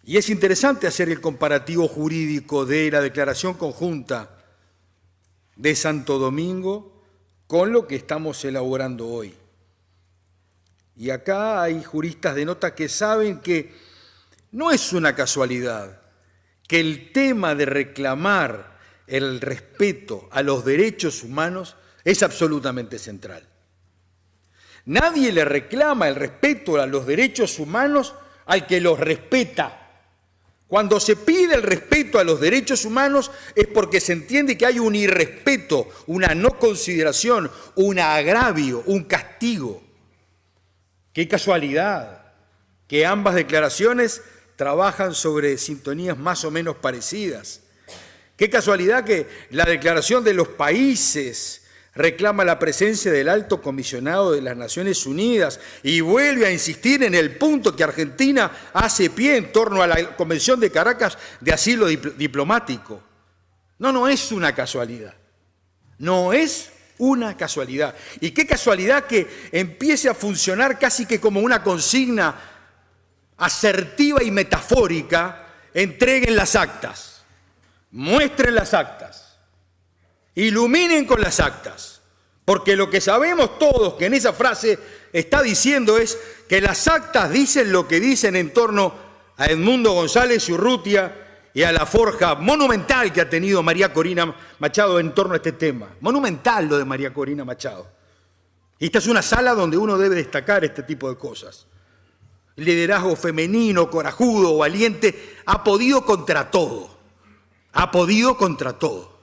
Y es interesante hacer el comparativo jurídico de la declaración conjunta de Santo Domingo con lo que estamos elaborando hoy. Y acá hay juristas de nota que saben que no es una casualidad que el tema de reclamar el respeto a los derechos humanos es absolutamente central. Nadie le reclama el respeto a los derechos humanos al que los respeta. Cuando se pide el respeto a los derechos humanos es porque se entiende que hay un irrespeto, una no consideración, un agravio, un castigo. Qué casualidad que ambas declaraciones trabajan sobre sintonías más o menos parecidas. Qué casualidad que la Declaración de los Países reclama la presencia del Alto Comisionado de las Naciones Unidas y vuelve a insistir en el punto que Argentina hace pie en torno a la Convención de Caracas de asilo diplomático. No es una casualidad. No es una casualidad. Y qué casualidad que empiece a funcionar casi que como una consigna asertiva y metafórica: entreguen las actas, muestren las actas, iluminen con las actas, porque lo que sabemos todos que en esa frase está diciendo es que las actas dicen lo que dicen en torno a Edmundo González Urrutia y a la forja monumental que ha tenido María Corina Machado en torno a este tema. Monumental lo de María Corina Machado. Y esta es una sala donde uno debe destacar este tipo de cosas. El liderazgo femenino, corajudo, valiente, ha podido contra todo. Ha podido contra todo.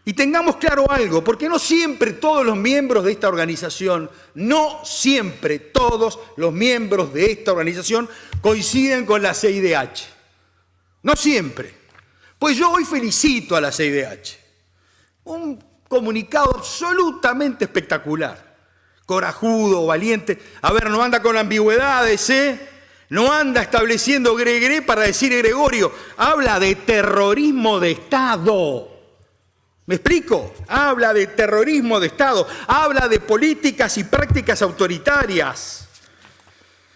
Y tengamos claro algo, porque no siempre todos los miembros de esta organización, coinciden con la CIDH. No siempre. Pues yo hoy felicito a la CIDH. Un comunicado absolutamente espectacular. Corajudo, valiente. A ver, no anda con ambigüedades, ¿eh? No anda estableciendo gregre para decir Gregorio. Habla de terrorismo de Estado. ¿Me explico? Habla de terrorismo de Estado. Habla de políticas y prácticas autoritarias.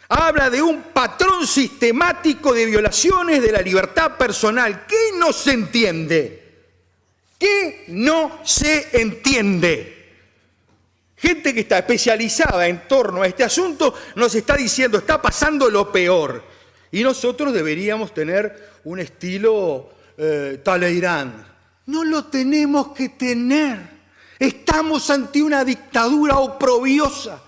Habla de un patrón sistemático de violaciones de la libertad personal. ¿Qué no se entiende? ¿Qué no se entiende? Gente que está especializada en torno a este asunto nos está diciendo, está pasando lo peor. Y nosotros deberíamos tener un estilo Talleyrand. No lo tenemos que tener. Estamos ante una dictadura oprobiosa.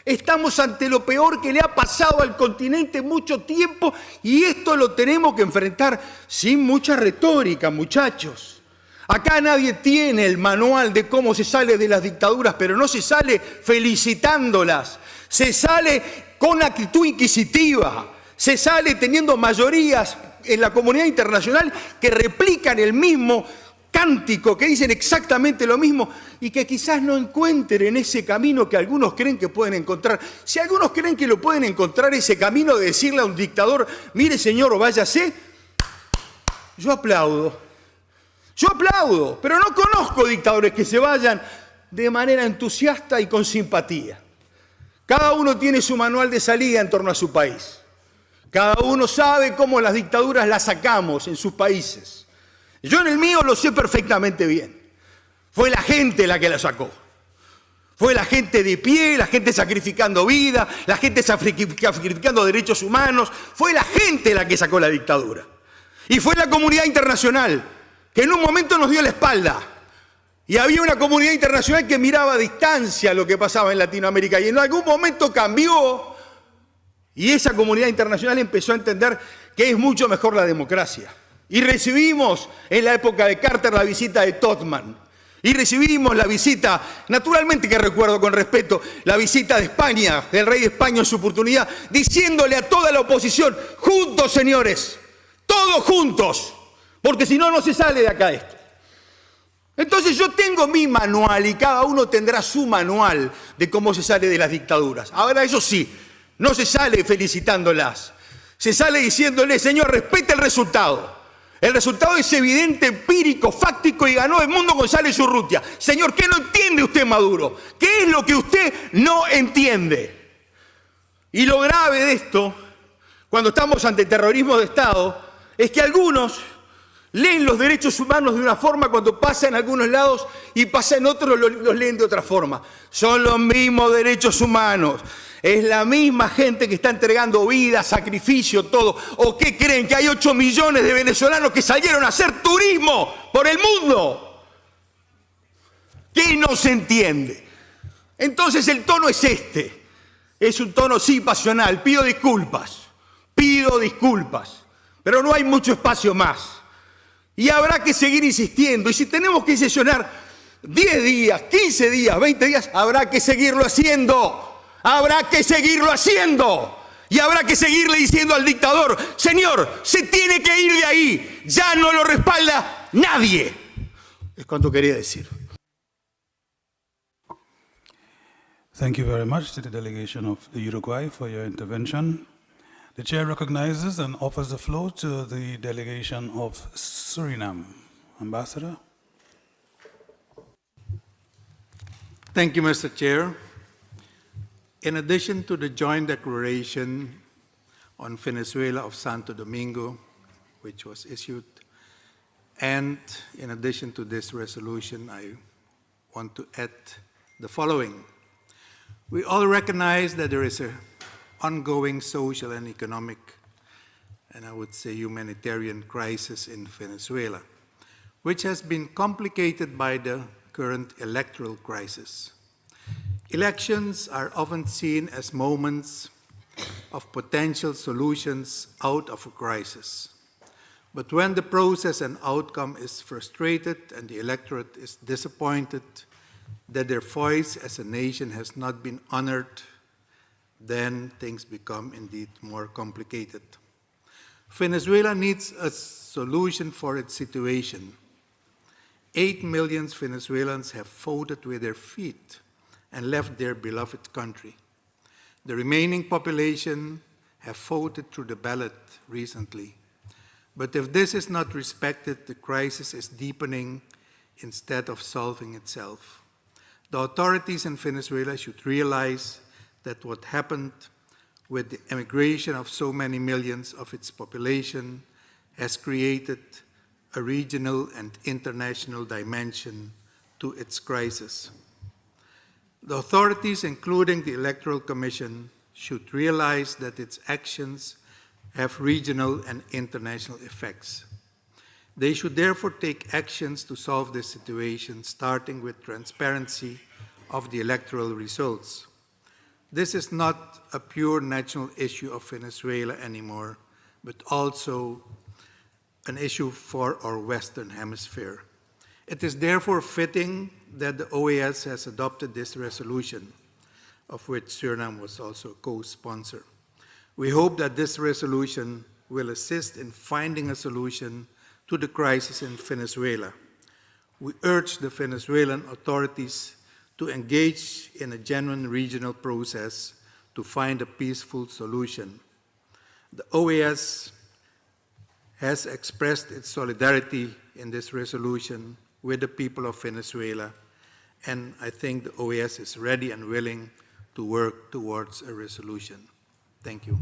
Estamos ante lo peor que le ha pasado al continente en mucho tiempo y esto lo tenemos que enfrentar sin mucha retórica, muchachos. Acá nadie tiene el manual de cómo se sale de las dictaduras, pero no se sale felicitándolas. Se sale con actitud inquisitiva. Se sale teniendo mayorías en la comunidad internacional que replican el mismo cántico, que dicen exactamente lo mismo y que quizás no encuentren ese camino que algunos creen que pueden encontrar. Si algunos creen que lo pueden encontrar, ese camino de decirle a un dictador, mire señor, o váyase, yo aplaudo, pero no conozco dictadores que se vayan de manera entusiasta y con simpatía. Cada uno tiene su manual de salida en torno a su país. Cada uno sabe cómo las dictaduras las sacamos en sus países. Yo en el mío lo sé perfectamente bien. Fue la gente la que la sacó. Fue la gente de pie, la gente sacrificando vida, la gente sacrificando derechos humanos. Fue la gente la que sacó la dictadura. Y fue la comunidad internacional que en un momento nos dio la espalda. Y había una comunidad internacional que miraba a distancia lo que pasaba en Latinoamérica. Y en algún momento cambió. Y esa comunidad internacional empezó a entender que es mucho mejor la democracia. Y recibimos en la época de Carter la visita de Todman. Y recibimos la visita, naturalmente que recuerdo con respeto, la visita de España, del rey de España en su oportunidad, diciéndole a toda la oposición, juntos señores, todos juntos, porque si no, no se sale de acá esto. Entonces yo tengo mi manual y cada uno tendrá su manual de cómo se sale de las dictaduras. Ahora eso sí, no se sale felicitándolas, se sale diciéndole, señor, respete el resultado. El resultado es evidente, empírico, fáctico y ganó Edmundo González Urrutia. Señor, ¿qué no entiende usted, Maduro? ¿Qué es lo que usted no entiende? Y lo grave de esto, cuando estamos ante terrorismo de Estado, es que algunos leen los derechos humanos de una forma cuando pasa en algunos lados y pasa en otros los leen de otra forma. Son los mismos derechos humanos. Es la misma gente que está entregando vida, sacrificio, todo. ¿O qué creen? ¿Que hay 8 millones de venezolanos que salieron a hacer turismo por el mundo? ¿Qué no se entiende? Entonces el tono es este. Es un tono, sí, pasional. Pido disculpas, pero no hay mucho espacio más. Y habrá que seguir insistiendo. Y si tenemos que sesionar 10 días, 15 días, 20 días, habrá que seguirlo haciendo. Habrá que seguirlo haciendo. Y habrá que seguirle diciendo al dictador, señor, se tiene que ir de ahí, ya no lo respalda nadie. Es cuanto quería decir. Thank you very much to the delegation of Uruguay for your intervention. The chair recognizes and offers the floor to the delegation of Suriname. Ambassador. Thank you, Mr. Chair. In addition to the joint declaration on Venezuela of Santo Domingo, which was issued, and in addition to this resolution, I want to add the following. We all recognize that there is an ongoing social and economic, and I would say humanitarian crisis in Venezuela, which has been complicated by the current electoral crisis. Elections are often seen as moments of potential solutions out of a crisis. But when the process and outcome is frustrated and the electorate is disappointed that their voice as a nation has not been honored, then things become indeed more complicated. Venezuela needs a solution for its situation. 8 million Venezuelans have voted with their feet and left their beloved country. The remaining population have voted through the ballot recently. But if this is not respected, the crisis is deepening instead of solving itself. The authorities in Venezuela should realize that what happened with the emigration of so many millions of its population has created a regional and international dimension to its crisis. The authorities, including the Electoral Commission, should realize that its actions have regional and international effects. They should therefore take actions to solve this situation, starting with transparency of the electoral results. This is not a pure national issue of Venezuela anymore, but also an issue for our Western Hemisphere. It is therefore fitting that the OAS has adopted this resolution, of which Suriname was also a co-sponsor. We hope that this resolution will assist in finding a solution to the crisis in Venezuela. We urge the Venezuelan authorities to engage in a genuine regional process to find a peaceful solution. The OAS has expressed its solidarity in this resolution with the people of Venezuela, and I think the OAS is ready and willing to work towards a resolution. Thank you.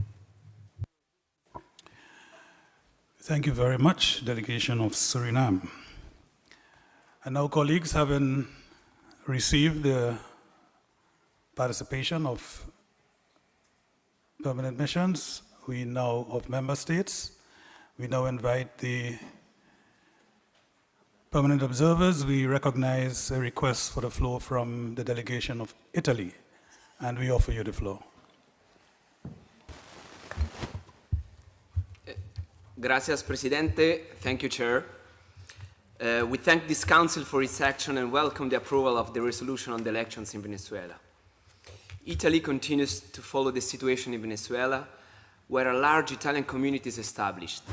Thank you very much, delegation of Suriname. And now, colleagues, having received the participation of permanent missions, of member states, we now invite the permanent observers. We recognize a request for the floor from the delegation of Italy, and we offer you the floor. Gracias, Presidente. Thank you, Chair. We thank this Council for its action and welcome the approval of the resolution on the elections in Venezuela. Italy continues to follow the situation in Venezuela, where a large Italian community is established,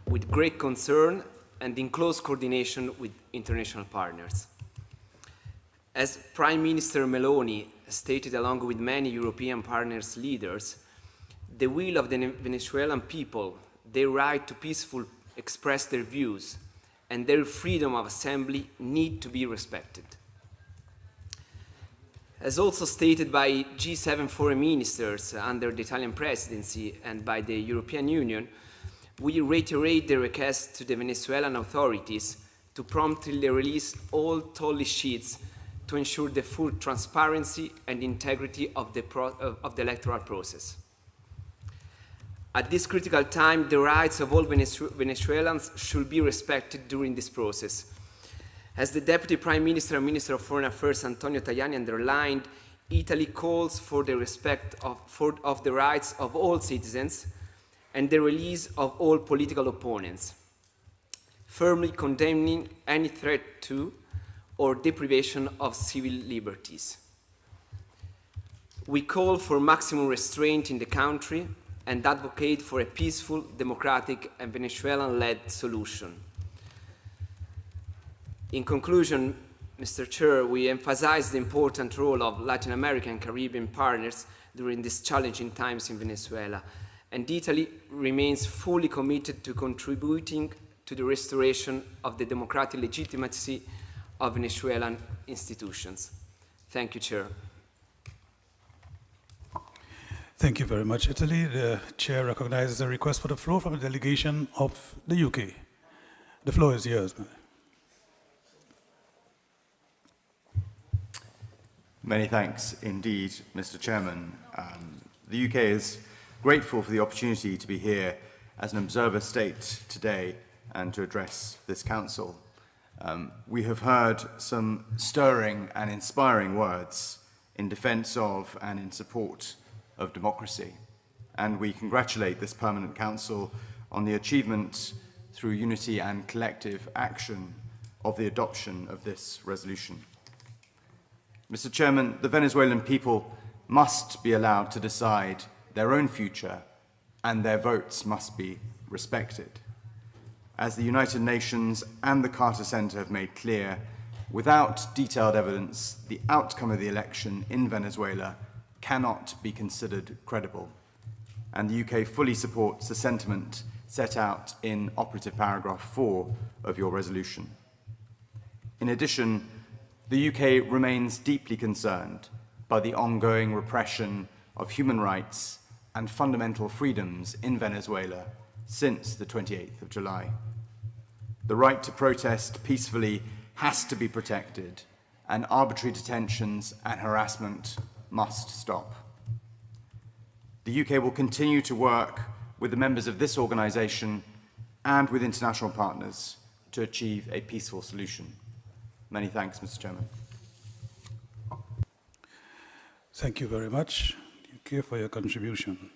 with great concern and in close coordination with international partners. As Prime Minister Meloni stated along with many European partners' leaders, the will of the Venezuelan people, their right to peacefully express their views, and their freedom of assembly need to be respected. As also stated by G7 foreign ministers under the Italian presidency and by the European Union, we reiterate the request to the Venezuelan authorities to promptly release all toll sheets to ensure the full transparency and integrity of the electoral process. At this critical time, the rights of all Venezuelans should be respected during this process. As the Deputy Prime Minister and Minister of Foreign Affairs, Antonio Tajani, underlined, Italy calls for the respect of the rights of all citizens and the release of all political opponents, firmly condemning any threat to or deprivation of civil liberties. We call for maximum restraint in the country and advocate for a peaceful, democratic, and Venezuelan-led solution. In conclusion, Mr. Chair, we emphasize the important role of Latin American and Caribbean partners during these challenging times in Venezuela, and Italy remains fully committed to contributing to the restoration of the democratic legitimacy of Venezuelan institutions. Thank you, Chair. Thank you very much, Italy. The chair recognizes a request for the floor from a delegation of the UK. The floor is yours. Many thanks indeed, Mr. Chairman. The UK is grateful for the opportunity to be here as an observer state today and to address this Council. We have heard some stirring and inspiring words in defence of and in support of democracy, and we congratulate this Permanent Council on the achievement through unity and collective action of the adoption of this resolution. Mr. Chairman, the Venezuelan people must be allowed to decide their own future, and their votes must be respected. As the United Nations and the Carter Center have made clear, without detailed evidence, the outcome of the election in Venezuela cannot be considered credible. And the UK fully supports the sentiment set out in operative paragraph 4 of your resolution. In addition, the UK remains deeply concerned by the ongoing repression of human rights and fundamental freedoms in Venezuela since the 28th of July. The right to protest peacefully has to be protected, and arbitrary detentions and harassment must stop. The UK will continue to work with the members of this organisation and with international partners to achieve a peaceful solution. Many thanks, Mr. Chairman. Thank you very much, UK, for your contribution.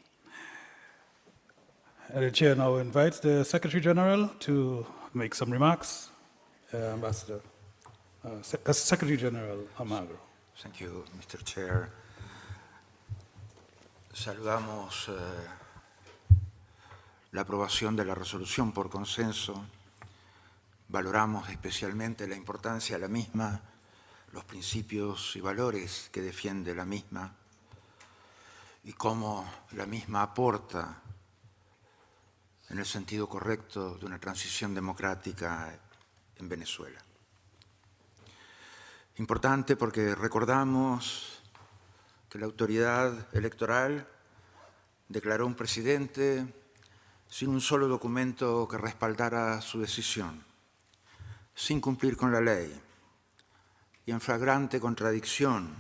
And the chair now invites the Secretary General to make some remarks. Secretary General Almagro. Thank you, Mr. Chair. Saludamos la aprobación de la resolución por consenso. Valoramos especialmente la importancia de la misma, los principios y valores que defiende la misma y cómo la misma aporta en el sentido correcto de una transición democrática en Venezuela. Importante porque recordamos que la autoridad electoral declaró un presidente sin un solo documento que respaldara su decisión, sin cumplir con la ley y en flagrante contradicción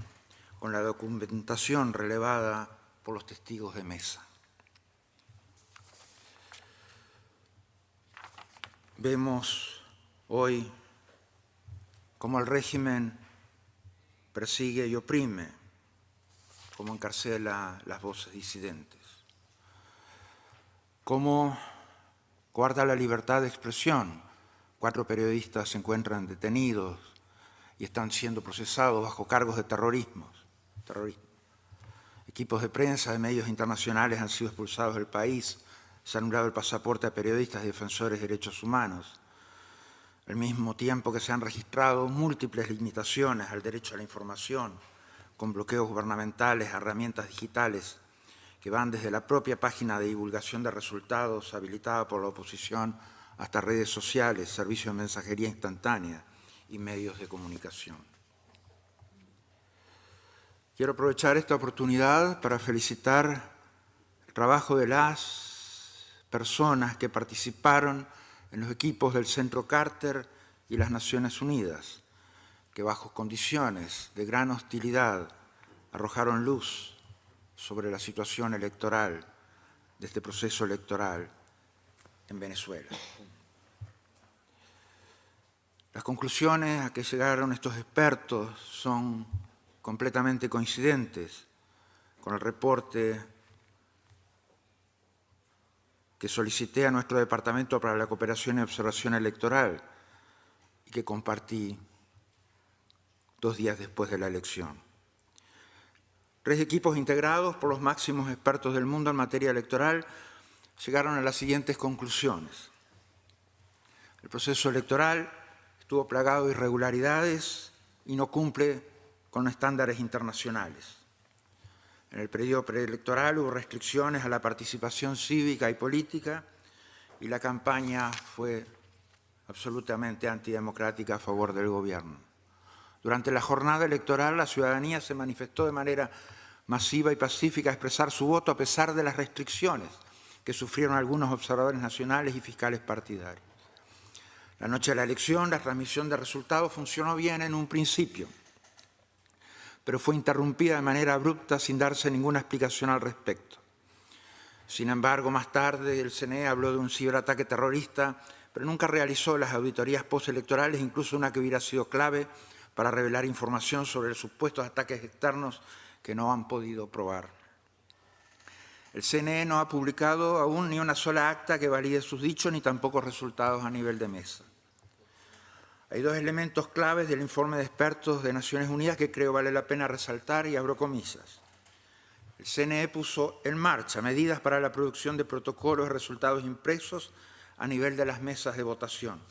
con la documentación relevada por los testigos de mesa. Vemos hoy cómo el régimen persigue y oprime, cómo encarcela las voces disidentes, cómo guarda la libertad de expresión. 4 periodistas se encuentran detenidos y están siendo procesados bajo cargos de terrorismo. Equipos de prensa de medios internacionales han sido expulsados del país. Se ha anulado el pasaporte a periodistas y defensores de derechos humanos, al mismo tiempo que se han registrado múltiples limitaciones al derecho a la información, con bloqueos gubernamentales a herramientas digitales que van desde la propia página de divulgación de resultados habilitada por la oposición hasta redes sociales, servicios de mensajería instantánea y medios de comunicación. Quiero aprovechar esta oportunidad para felicitar el trabajo de las personas que participaron en los equipos del Centro Carter y las Naciones Unidas, que bajo condiciones de gran hostilidad arrojaron luz sobre la situación electoral de este proceso electoral en Venezuela. Las conclusiones a que llegaron estos expertos son completamente coincidentes con el reporte que solicité a nuestro Departamento para la Cooperación y Observación Electoral y que compartí 2 días después de la elección. 3 equipos integrados por los máximos expertos del mundo en materia electoral llegaron a las siguientes conclusiones. El proceso electoral estuvo plagado de irregularidades y no cumple con estándares internacionales. En el periodo preelectoral hubo restricciones a la participación cívica y política y la campaña fue absolutamente antidemocrática a favor del gobierno. Durante la jornada electoral, la ciudadanía se manifestó de manera masiva y pacífica a expresar su voto a pesar de las restricciones que sufrieron algunos observadores nacionales y fiscales partidarios. La noche de la elección, la transmisión de resultados funcionó bien en un principio, pero fue interrumpida de manera abrupta sin darse ninguna explicación al respecto. Sin embargo, más tarde el CNE habló de un ciberataque terrorista, pero nunca realizó las auditorías postelectorales, incluso una que hubiera sido clave para revelar información sobre los supuestos ataques externos que no han podido probar. El CNE no ha publicado aún ni una sola acta que valide sus dichos, ni tampoco resultados a nivel de mesa. Hay 2 elementos claves del informe de expertos de Naciones Unidas que creo vale la pena resaltar y abro comillas. El CNE puso en marcha medidas para la producción de protocolos de resultados impresos a nivel de las mesas de votación.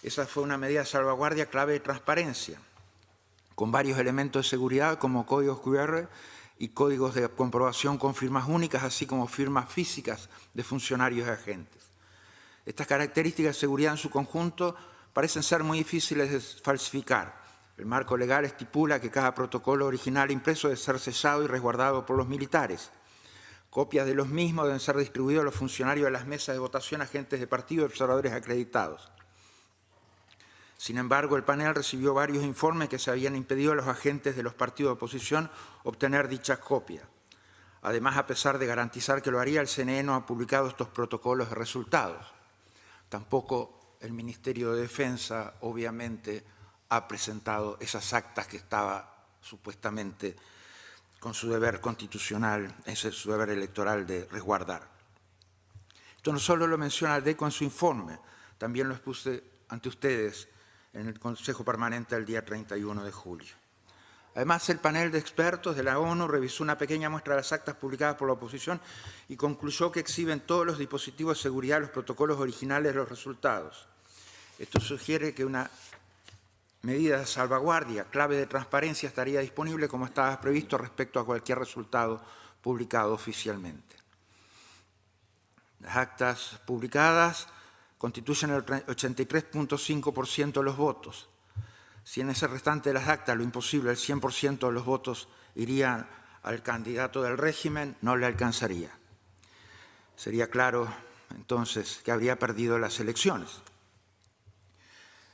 Esa fue una medida de salvaguardia clave de transparencia, con varios elementos de seguridad como códigos QR y códigos de comprobación con firmas únicas, así como firmas físicas de funcionarios y agentes. Estas características de seguridad en su conjunto parecen ser muy difíciles de falsificar. El marco legal estipula que cada protocolo original impreso debe ser sellado y resguardado por los militares. Copias de los mismos deben ser distribuidas a los funcionarios de las mesas de votación, agentes de partido y observadores acreditados. Sin embargo, el panel recibió varios informes que se habían impedido a los agentes de los partidos de oposición obtener dichas copias. Además, a pesar de garantizar que lo haría, el CNE no ha publicado estos protocolos de resultados. Tampoco el Ministerio de Defensa, obviamente, ha presentado esas actas que estaba supuestamente con su deber constitucional, ese es su deber electoral de resguardar. Esto no solo lo menciona el DECO en su informe, también lo expuse ante ustedes en el Consejo Permanente el día 31 de julio. Además, el panel de expertos de la ONU revisó una pequeña muestra de las actas publicadas por la oposición y concluyó que exhiben todos los dispositivos de seguridad los protocolos originales de los resultados. Esto sugiere que una medida de salvaguardia, clave de transparencia, estaría disponible como estaba previsto respecto a cualquier resultado publicado oficialmente. Las actas publicadas constituyen el 83.5% de los votos. Si en ese restante de las actas, lo imposible, el 100% de los votos irían al candidato del régimen, no le alcanzaría. Sería claro, entonces, que habría perdido las elecciones.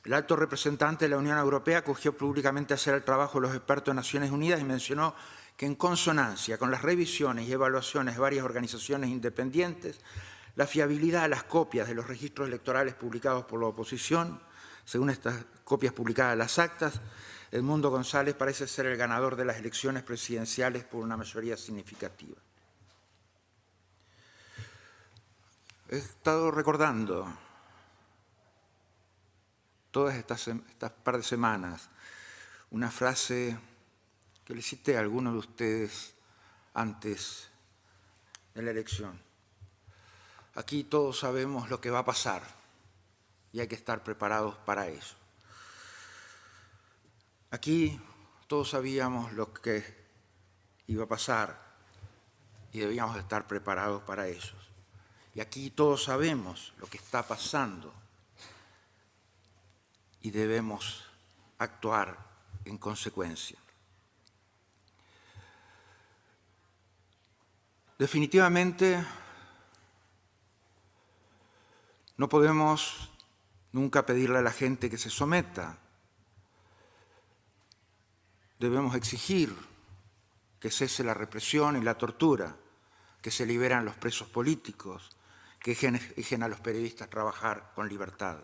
El alto representante de la Unión Europea acogió públicamente a hacer el trabajo de los expertos de Naciones Unidas y mencionó que en consonancia con las revisiones y evaluaciones de varias organizaciones independientes, la fiabilidad de las copias de los registros electorales publicados por la oposición, según estas copias publicadas de las actas, Edmundo González parece ser el ganador de las elecciones presidenciales por una mayoría significativa. He estado recordando todas estas par de semanas una frase que le cité a algunos de ustedes antes de la elección. Aquí todos sabemos lo que va a pasar y hay que estar preparados para ello. Aquí todos sabíamos lo que iba a pasar y debíamos estar preparados para ello. Y aquí todos sabemos lo que está pasando y debemos actuar en consecuencia. Definitivamente, no podemos nunca pedirle a la gente que se someta. Debemos exigir que cese la represión y la tortura, que se liberan los presos políticos, que dejen a los periodistas trabajar con libertad.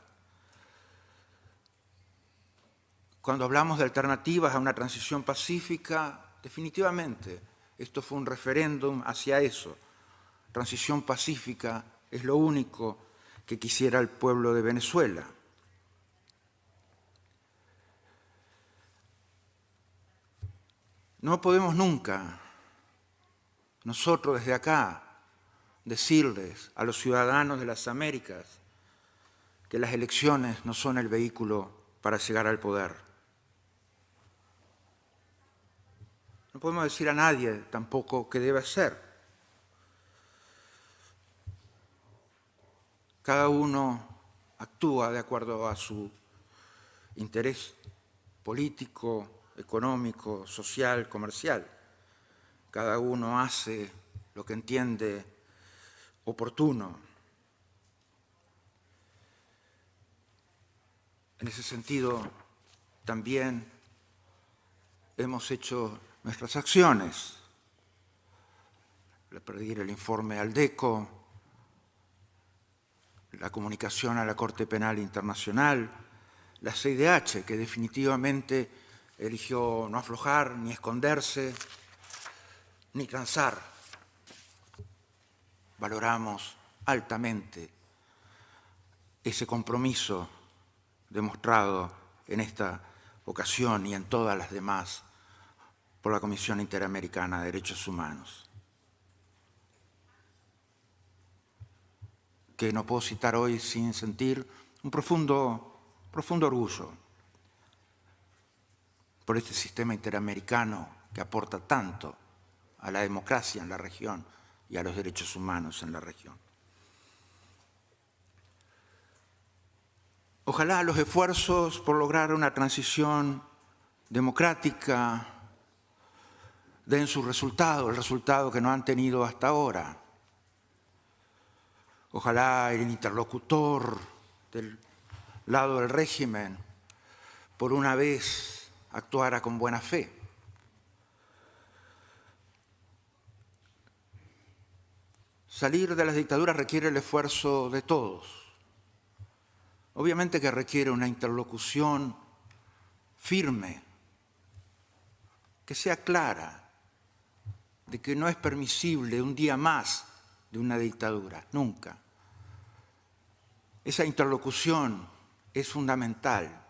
Cuando hablamos de alternativas a una transición pacífica, definitivamente esto fue un referéndum hacia eso. Transición pacífica es lo único que quisiera el pueblo de Venezuela. No podemos nunca, nosotros desde acá, decirles a los ciudadanos de las Américas que las elecciones no son el vehículo para llegar al poder. No podemos decir a nadie tampoco qué debe hacer. Cada uno actúa de acuerdo a su interés político, económico, social, comercial. Cada uno hace lo que entiende oportuno. En ese sentido, también hemos hecho nuestras acciones. Pedir el informe al DECO, la comunicación a la Corte Penal Internacional, la CIDH, que definitivamente eligió no aflojar, ni esconderse, ni transar. Valoramos altamente ese compromiso demostrado en esta ocasión y en todas las demás por la Comisión Interamericana de Derechos Humanos, que no puedo citar hoy sin sentir un profundo orgullo por este sistema interamericano que aporta tanto a la democracia en la región y a los derechos humanos en la región. Ojalá los esfuerzos por lograr una transición democrática den su resultado, el resultado que no han tenido hasta ahora. Ojalá el interlocutor del lado del régimen por una vez actuara con buena fe. Salir de las dictaduras requiere el esfuerzo de todos. Obviamente que requiere una interlocución firme, que sea clara, de que no es permisible un día más de una dictadura, nunca. Esa interlocución es fundamental.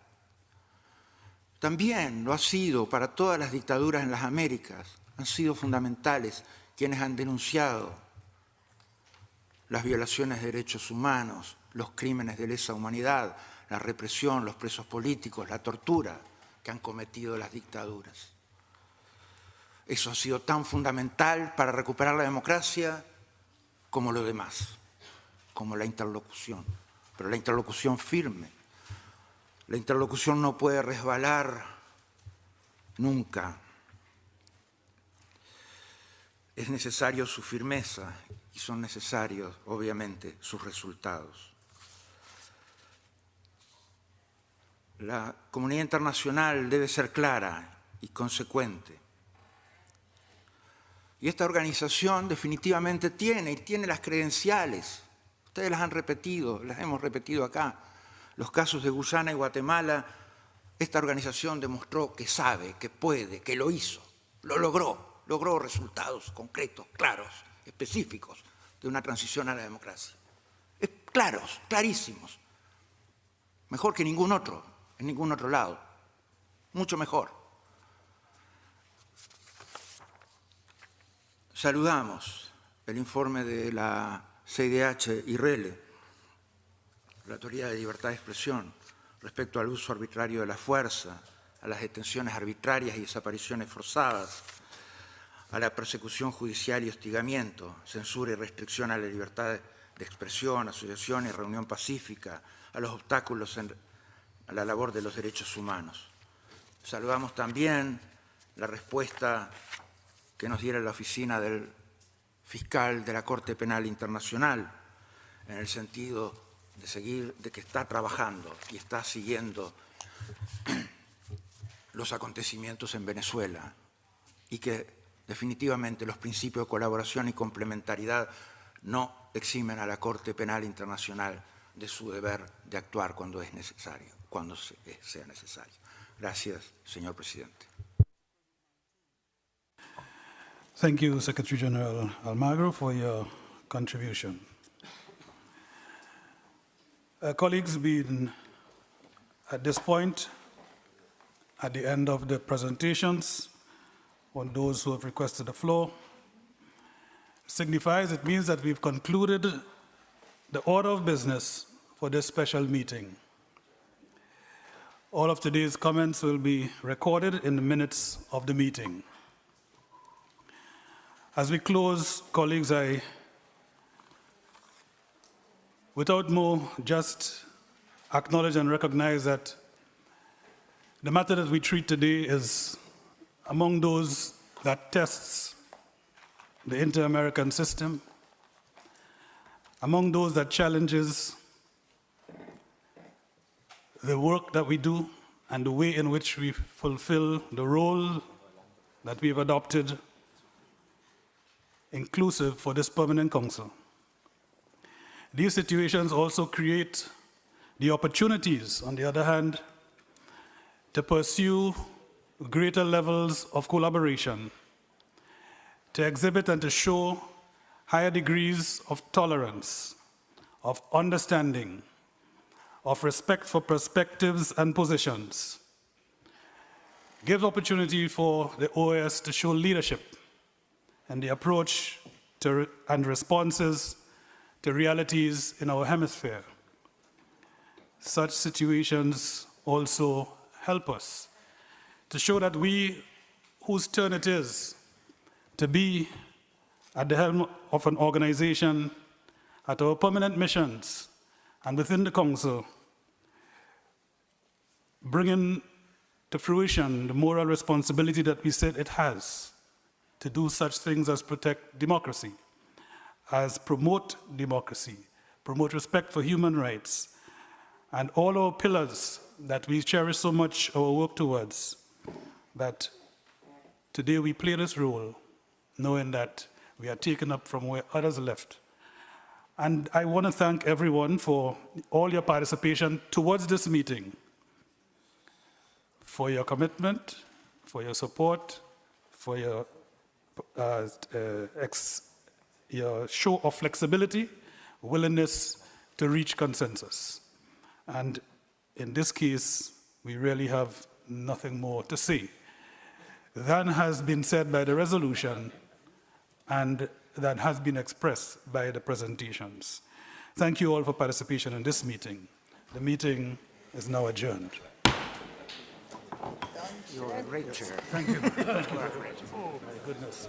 También lo ha sido para todas las dictaduras en las Américas. Han sido fundamentales quienes han denunciado las violaciones de derechos humanos, los crímenes de lesa humanidad, la represión, los presos políticos, la tortura que han cometido las dictaduras. Eso ha sido tan fundamental para recuperar la democracia como lo demás, como la interlocución. Pero la interlocución firme. La interlocución no puede resbalar nunca. Es necesario su firmeza y son necesarios, obviamente, sus resultados. La comunidad internacional debe ser clara y consecuente. Y esta organización definitivamente tiene las credenciales. Ustedes las han repetido, las hemos repetido acá. Los casos de Guyana y Guatemala, esta organización demostró que sabe, que puede, que lo hizo, lo logró resultados concretos, claros, específicos de una transición a la democracia. Claros, clarísimos. Mejor que ningún otro, en ningún otro lado. Mucho mejor. Saludamos el informe de la CIDH y RELE, la Autoridad de Libertad de Expresión, respecto al uso arbitrario de la fuerza, a las detenciones arbitrarias y desapariciones forzadas, a la persecución judicial y hostigamiento, censura y restricción a la libertad de expresión, asociación y reunión pacífica, a los obstáculos a la labor de los derechos humanos. Saludamos también la respuesta que nos diera la oficina del fiscal de la Corte Penal Internacional, en el sentido de que está trabajando y está siguiendo los acontecimientos en Venezuela y que definitivamente los principios de colaboración y complementariedad no eximen a la Corte Penal Internacional de su deber de actuar cuando es necesario, cuando sea necesario. Gracias, señor presidente. Thank you, Secretary General Almagro, for your contribution. Colleagues, at this point, at the end of the presentations, on those who have requested the floor. Signifies it means that we've concluded the order of business for this special meeting. All of today's comments will be recorded in the minutes of the meeting. As we close, colleagues, I, without more, just acknowledge and recognize that the matter that we treat today is among those that tests the inter-American system, among those that challenges the work that we do and the way in which we fulfill the role that we've adopted, inclusive for this permanent council. These situations also create the opportunities, on the other hand, to pursue greater levels of collaboration, to exhibit and to show higher degrees of tolerance, of understanding, of respect for perspectives and positions, gives opportunity for the OAS to show leadership and the approach to, and responses to realities in our hemisphere. Such situations also help us to show that we, whose turn it is to be at the helm of an organization, at our permanent missions, and within the council, bringing to fruition the moral responsibility that we said it has to do such things as protect democracy, as promote democracy, promote respect for human rights, and all our pillars that we cherish so much our work towards, that today we play this role, knowing that we are taken up from where others left. And I want to thank everyone for all your participation towards this meeting, for your commitment, for your support, for your show of flexibility, willingness to reach consensus. And in this case, we really have nothing more to say than has been said by the resolution and that has been expressed by the presentations. Thank you all for participation in this meeting. The meeting is now adjourned. You're a great chair. Thank you. Thank you very much. Oh, my goodness.